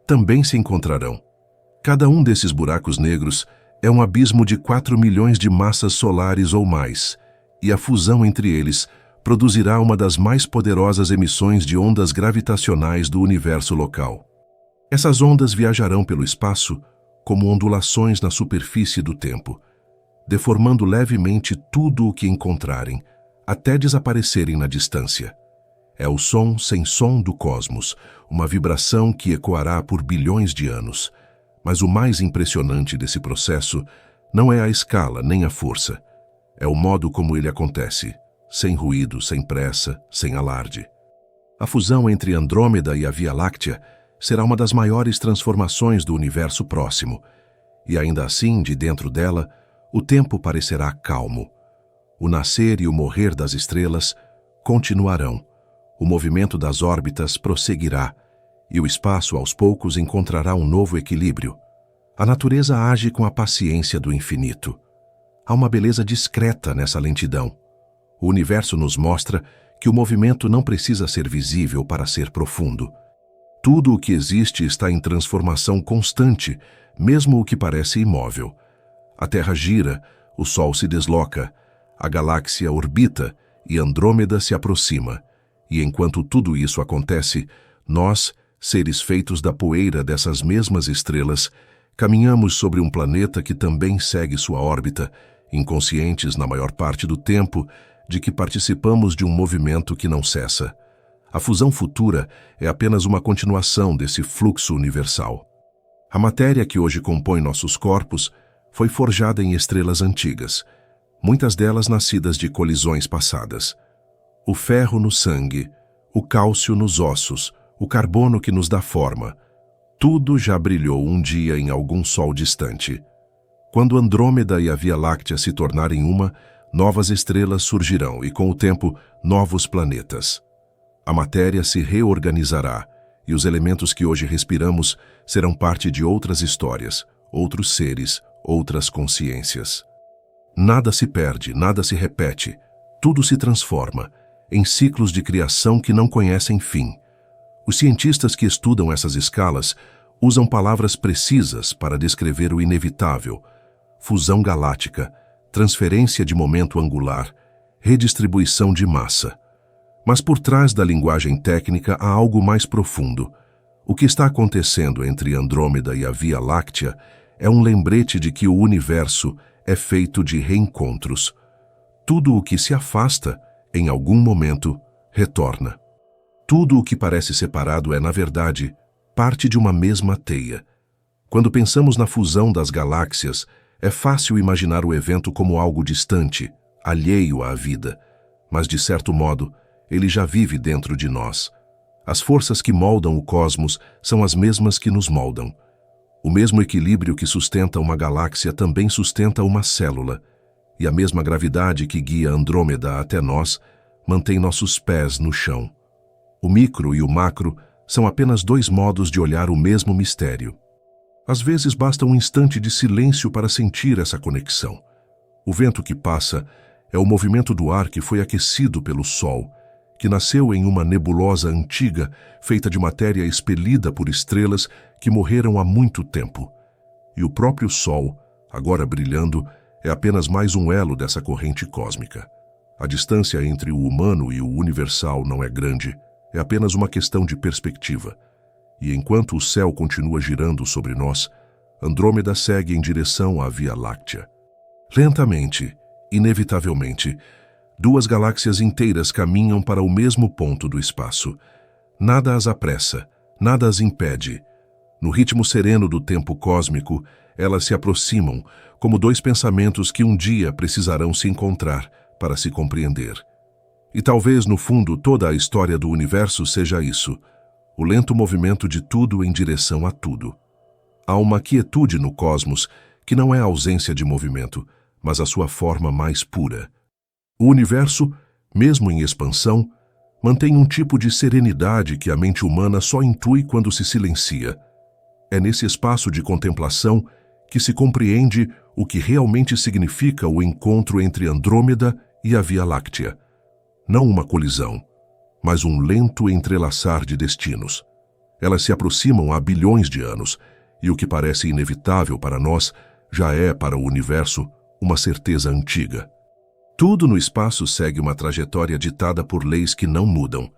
também se encontrarão. Cada um desses buracos negros é um abismo de 4 milhões de massas solares ou mais, e a fusão entre eles produzirá uma das mais poderosas emissões de ondas gravitacionais do universo local. Essas ondas viajarão pelo espaço como ondulações na superfície do tempo, deformando levemente tudo o que encontrarem, até desaparecerem na distância. É o som sem som do cosmos, uma vibração que ecoará por bilhões de anos. Mas o mais impressionante desse processo não é a escala nem a força. É o modo como ele acontece, sem ruído, sem pressa, sem alarde. A fusão entre Andrômeda e a Via Láctea será uma das maiores transformações do universo próximo, e ainda assim, de dentro dela, o tempo parecerá calmo. O nascer e o morrer das estrelas continuarão, o movimento das órbitas prosseguirá, e o espaço aos poucos encontrará um novo equilíbrio. A natureza age com a paciência do infinito. Há uma beleza discreta nessa lentidão. O universo nos mostra que o movimento não precisa ser visível para ser profundo. Tudo o que existe está em transformação constante, mesmo o que parece imóvel. A Terra gira, o Sol se desloca, a galáxia orbita e Andrômeda se aproxima. E enquanto tudo isso acontece, nós, seres feitos da poeira dessas mesmas estrelas, caminhamos sobre um planeta que também segue sua órbita, inconscientes na maior parte do tempo de que participamos de um movimento que não cessa. A fusão futura é apenas uma continuação desse fluxo universal. A matéria que hoje compõe nossos corpos foi forjada em estrelas antigas, muitas delas nascidas de colisões passadas. O ferro no sangue, o cálcio nos ossos, o carbono que nos dá forma, tudo já brilhou um dia em algum sol distante. Quando Andrômeda e a Via Láctea se tornarem uma, novas estrelas surgirão e, com o tempo, novos planetas. A matéria se reorganizará e os elementos que hoje respiramos serão parte de outras histórias, outros seres, outras consciências. Nada se perde, nada se repete, tudo se transforma, em ciclos de criação que não conhecem fim. Os cientistas que estudam essas escalas usam palavras precisas para descrever o inevitável: fusão galáctica, transferência de momento angular, redistribuição de massa. Mas por trás da linguagem técnica há algo mais profundo. O que está acontecendo entre Andrômeda e a Via Láctea é um lembrete de que o universo é feito de reencontros. Tudo o que se afasta, em algum momento, retorna. Tudo o que parece separado é, na verdade, parte de uma mesma teia. Quando pensamos na fusão das galáxias, é fácil imaginar o evento como algo distante, alheio à vida, mas, de certo modo, ele já vive dentro de nós. As forças que moldam o cosmos são as mesmas que nos moldam. O mesmo equilíbrio que sustenta uma galáxia também sustenta uma célula, e a mesma gravidade que guia Andrômeda até nós mantém nossos pés no chão. O micro e o macro são apenas dois modos de olhar o mesmo mistério. Às vezes basta um instante de silêncio para sentir essa conexão. O vento que passa é o movimento do ar que foi aquecido pelo Sol, que nasceu em uma nebulosa antiga feita de matéria expelida por estrelas que morreram há muito tempo. E o próprio Sol, agora brilhando, é apenas mais um elo dessa corrente cósmica. A distância entre o humano e o universal não é grande, é apenas uma questão de perspectiva. E enquanto o céu continua girando sobre nós, Andrômeda segue em direção à Via Láctea. Lentamente, inevitavelmente, duas galáxias inteiras caminham para o mesmo ponto do espaço. Nada as apressa, nada as impede. No ritmo sereno do tempo cósmico, elas se aproximam, como dois pensamentos que um dia precisarão se encontrar para se compreender. E talvez, no fundo, toda a história do universo seja isso: o lento movimento de tudo em direção a tudo. Há uma quietude no cosmos que não é a ausência de movimento, mas a sua forma mais pura. O universo, mesmo em expansão, mantém um tipo de serenidade que a mente humana só intui quando se silencia. É nesse espaço de contemplação que se compreende o que realmente significa o encontro entre Andrômeda e a Via Láctea. Não uma colisão, mas um lento entrelaçar de destinos. Elas se aproximam há bilhões de anos, e o que parece inevitável para nós já é, para o universo, uma certeza antiga. Tudo no espaço segue uma trajetória ditada por leis que não mudam.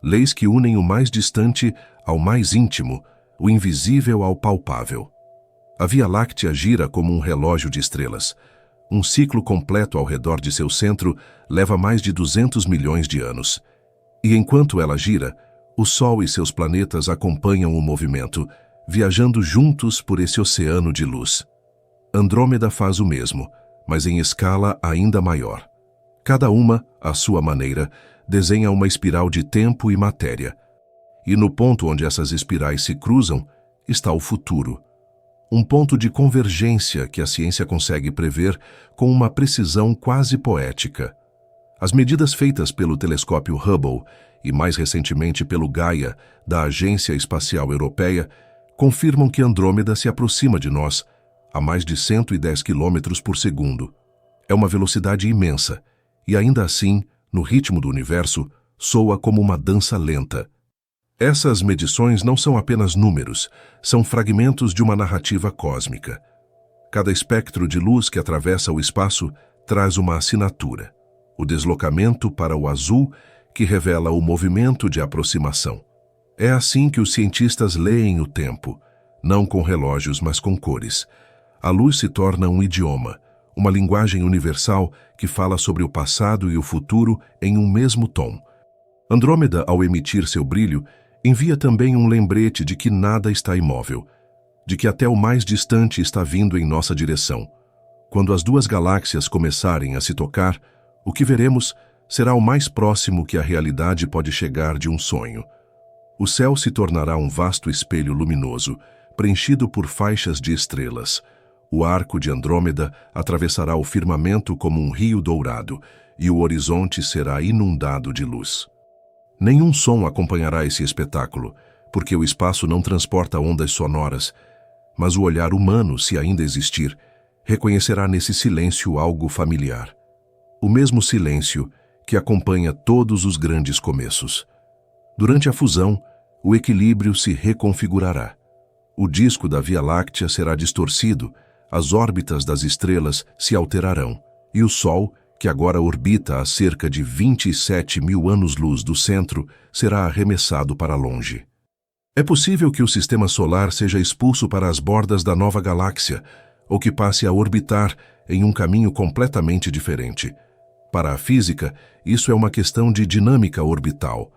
Leis que unem o mais distante ao mais íntimo, o invisível ao palpável. A Via Láctea gira como um relógio de estrelas. Um ciclo completo ao redor de seu centro leva mais de 200 milhões de anos. E enquanto ela gira, o Sol e seus planetas acompanham o movimento, viajando juntos por esse oceano de luz. Andrômeda faz o mesmo, mas em escala ainda maior. Cada uma, à sua maneira, desenha uma espiral de tempo e matéria. E no ponto onde essas espirais se cruzam, está o futuro. Um ponto de convergência que a ciência consegue prever com uma precisão quase poética. As medidas feitas pelo telescópio Hubble e mais recentemente pelo Gaia, da Agência Espacial Europeia, confirmam que Andrômeda se aproxima de nós a mais de 110 km por segundo. É uma velocidade imensa, e ainda assim, no ritmo do universo, soa como uma dança lenta. Essas medições não são apenas números, são fragmentos de uma narrativa cósmica. Cada espectro de luz que atravessa o espaço traz uma assinatura: o deslocamento para o azul, que revela o movimento de aproximação. É assim que os cientistas leem o tempo, não com relógios, mas com cores. A luz se torna um idioma, uma linguagem universal que fala sobre o passado e o futuro em um mesmo tom. Andrômeda, ao emitir seu brilho, envia também um lembrete de que nada está imóvel, de que até o mais distante está vindo em nossa direção. Quando as duas galáxias começarem a se tocar, o que veremos será o mais próximo que a realidade pode chegar de um sonho. O céu se tornará um vasto espelho luminoso, preenchido por faixas de estrelas. O arco de Andrômeda atravessará o firmamento como um rio dourado, e o horizonte será inundado de luz. Nenhum som acompanhará esse espetáculo, porque o espaço não transporta ondas sonoras, mas o olhar humano, se ainda existir, reconhecerá nesse silêncio algo familiar. O mesmo silêncio que acompanha todos os grandes começos. Durante a fusão, o equilíbrio se reconfigurará. O disco da Via Láctea será distorcido, as órbitas das estrelas se alterarão, e o Sol, que agora orbita a cerca de 27 mil anos-luz do centro, será arremessado para longe. É possível que o sistema solar seja expulso para as bordas da nova galáxia, ou que passe a orbitar em um caminho completamente diferente. Para a física, isso é uma questão de dinâmica orbital.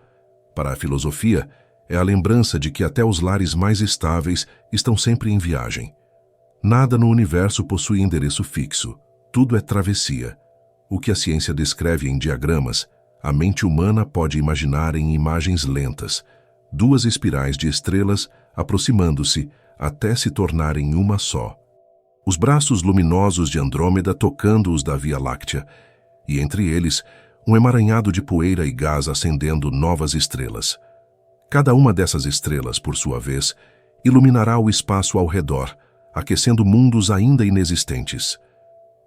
Para a filosofia, é a lembrança de que até os lares mais estáveis estão sempre em viagem. Nada no universo possui endereço fixo. Tudo é travessia. O que a ciência descreve em diagramas, a mente humana pode imaginar em imagens lentas, duas espirais de estrelas aproximando-se até se tornarem uma só. Os braços luminosos de Andrômeda tocando os da Via Láctea, e entre eles, um emaranhado de poeira e gás acendendo novas estrelas. Cada uma dessas estrelas, por sua vez, iluminará o espaço ao redor, aquecendo mundos ainda inexistentes.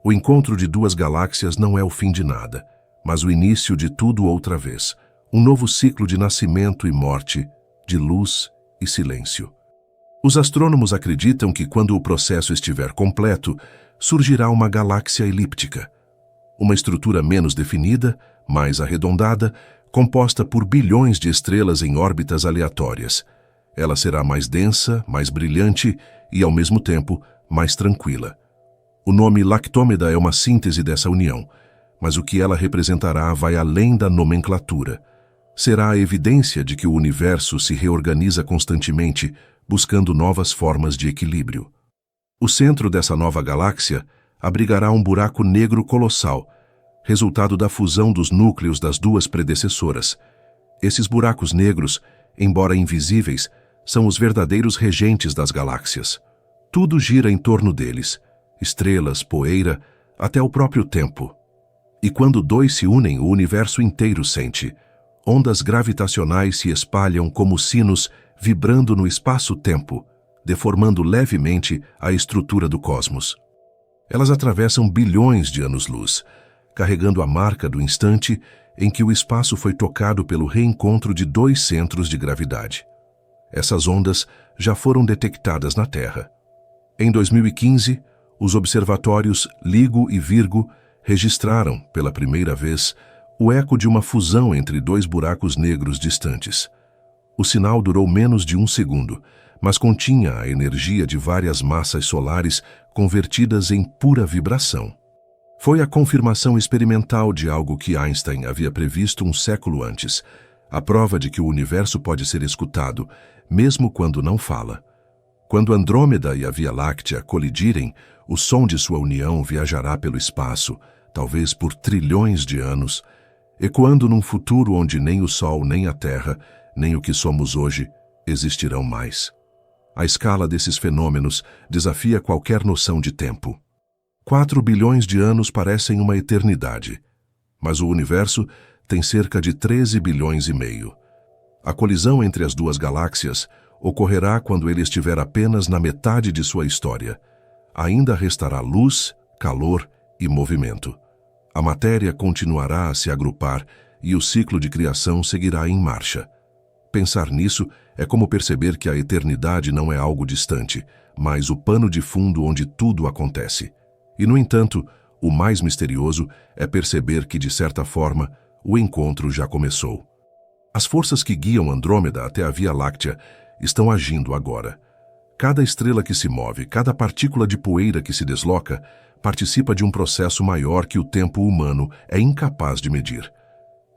O encontro de duas galáxias não é o fim de nada, mas o início de tudo outra vez, um novo ciclo de nascimento e morte, de luz e silêncio. Os astrônomos acreditam que quando o processo estiver completo, surgirá uma galáxia elíptica, uma estrutura menos definida, mais arredondada, composta por bilhões de estrelas em órbitas aleatórias. Ela será mais densa, mais brilhante e, ao mesmo tempo, mais tranquila. O nome Lactômeda é uma síntese dessa união, mas o que ela representará vai além da nomenclatura. Será a evidência de que o universo se reorganiza constantemente, buscando novas formas de equilíbrio. O centro dessa nova galáxia abrigará um buraco negro colossal, resultado da fusão dos núcleos das duas predecessoras. Esses buracos negros, embora invisíveis, são os verdadeiros regentes das galáxias. Tudo gira em torno deles, estrelas, poeira, até o próprio tempo. E quando dois se unem, o universo inteiro sente. Ondas gravitacionais se espalham como sinos vibrando no espaço-tempo, deformando levemente a estrutura do cosmos. Elas atravessam bilhões de anos-luz, carregando a marca do instante em que o espaço foi tocado pelo reencontro de dois centros de gravidade. Essas ondas já foram detectadas na Terra. Em 2015, os observatórios LIGO e Virgo registraram, pela primeira vez, o eco de uma fusão entre dois buracos negros distantes. O sinal durou menos de um segundo, mas continha a energia de várias massas solares convertidas em pura vibração. Foi a confirmação experimental de algo que Einstein havia previsto um século antes, a prova de que o universo pode ser escutado, mesmo quando não fala. Quando Andrômeda e a Via Láctea colidirem, o som de sua união viajará pelo espaço, talvez por trilhões de anos, ecoando num futuro onde nem o Sol, nem a Terra, nem o que somos hoje existirão mais. A escala desses fenômenos desafia qualquer noção de tempo. 4 bilhões de anos parecem uma eternidade, mas o universo tem cerca de 13 bilhões e meio. A colisão entre as duas galáxias ocorrerá quando ele estiver apenas na metade de sua história. Ainda restará luz, calor e movimento. A matéria continuará a se agrupar e o ciclo de criação seguirá em marcha. Pensar nisso é como perceber que a eternidade não é algo distante, mas o pano de fundo onde tudo acontece. E, no entanto, o mais misterioso é perceber que, de certa forma, o encontro já começou. As forças que guiam Andrômeda até a Via Láctea estão agindo agora. Cada estrela que se move, cada partícula de poeira que se desloca, participa de um processo maior que o tempo humano é incapaz de medir.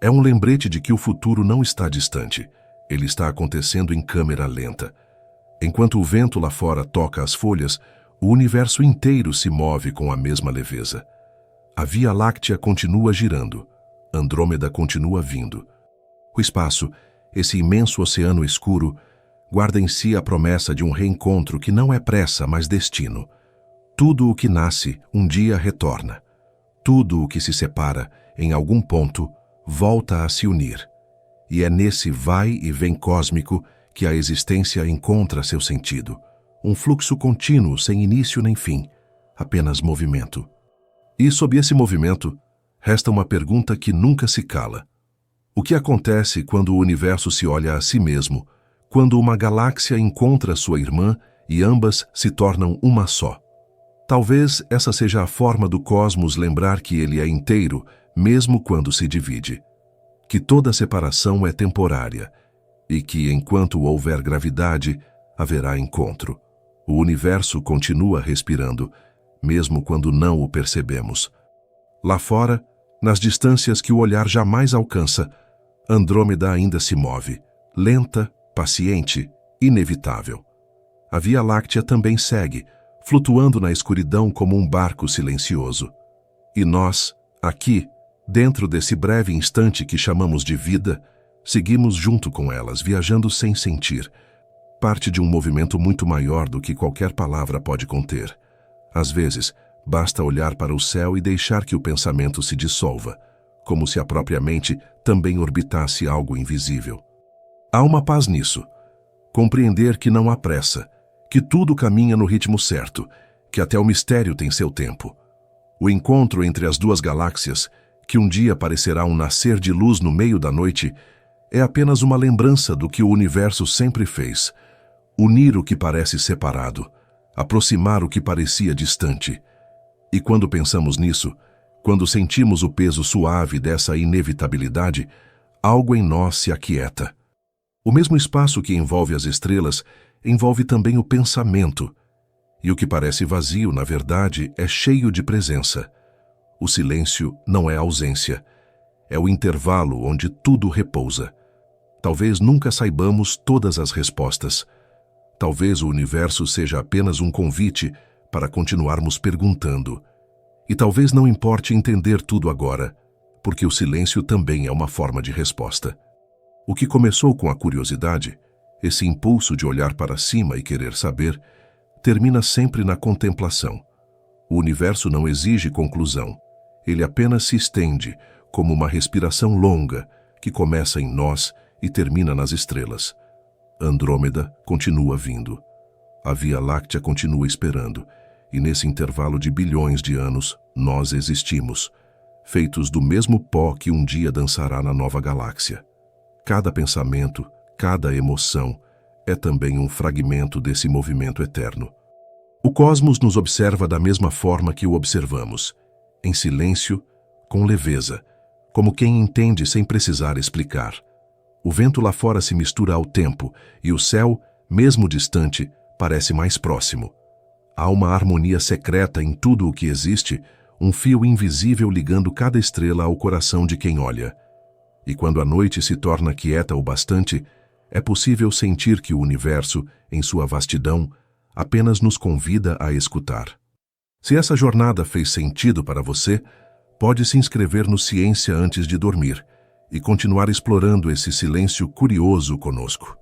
É um lembrete de que o futuro não está distante. Ele está acontecendo em câmera lenta. Enquanto o vento lá fora toca as folhas, o universo inteiro se move com a mesma leveza. A Via Láctea continua girando. Andrômeda continua vindo. O espaço, esse imenso oceano escuro, guarda em si a promessa de um reencontro que não é pressa, mas destino. Tudo o que nasce, um dia retorna. Tudo o que se separa, em algum ponto, volta a se unir. E é nesse vai e vem cósmico que a existência encontra seu sentido. Um fluxo contínuo, sem início nem fim, apenas movimento. E sob esse movimento, resta uma pergunta que nunca se cala. O que acontece quando o universo se olha a si mesmo, quando uma galáxia encontra sua irmã e ambas se tornam uma só? Talvez essa seja a forma do cosmos lembrar que ele é inteiro, mesmo quando se divide. Que toda separação é temporária e que, enquanto houver gravidade, haverá encontro. O universo continua respirando, mesmo quando não o percebemos. Lá fora, nas distâncias que o olhar jamais alcança, Andrômeda ainda se move, lenta, paciente, inevitável. A Via Láctea também segue, flutuando na escuridão como um barco silencioso. E nós, aqui, dentro desse breve instante que chamamos de vida, seguimos junto com elas, viajando sem sentir, parte de um movimento muito maior do que qualquer palavra pode conter. Às vezes, basta olhar para o céu e deixar que o pensamento se dissolva, como se a própria mente também orbitasse algo invisível. Há uma paz nisso. Compreender que não há pressa, que tudo caminha no ritmo certo, que até o mistério tem seu tempo. O encontro entre as duas galáxias, que um dia parecerá um nascer de luz no meio da noite, é apenas uma lembrança do que o universo sempre fez: unir o que parece separado, aproximar o que parecia distante. E quando pensamos nisso, quando sentimos o peso suave dessa inevitabilidade, algo em nós se aquieta. O mesmo espaço que envolve as estrelas envolve também o pensamento, e o que parece vazio, na verdade, é cheio de presença. O silêncio não é ausência, é o intervalo onde tudo repousa. Talvez nunca saibamos todas as respostas. Talvez o universo seja apenas um convite para continuarmos perguntando. E talvez não importe entender tudo agora, porque o silêncio também é uma forma de resposta. O que começou com a curiosidade, esse impulso de olhar para cima e querer saber, termina sempre na contemplação. O universo não exige conclusão. Ele apenas se estende, como uma respiração longa, que começa em nós e termina nas estrelas. Andrômeda continua vindo. A Via Láctea continua esperando, e nesse intervalo de bilhões de anos, nós existimos, feitos do mesmo pó que um dia dançará na nova galáxia. Cada pensamento, cada emoção, é também um fragmento desse movimento eterno. O cosmos nos observa da mesma forma que o observamos, em silêncio, com leveza, como quem entende sem precisar explicar. O vento lá fora se mistura ao tempo, e o céu, mesmo distante, parece mais próximo. Há uma harmonia secreta em tudo o que existe, um fio invisível ligando cada estrela ao coração de quem olha. E quando a noite se torna quieta o bastante, é possível sentir que o universo, em sua vastidão, apenas nos convida a escutar. Se essa jornada fez sentido para você, pode se inscrever no Ciência antes de dormir e continuar explorando esse silêncio curioso conosco.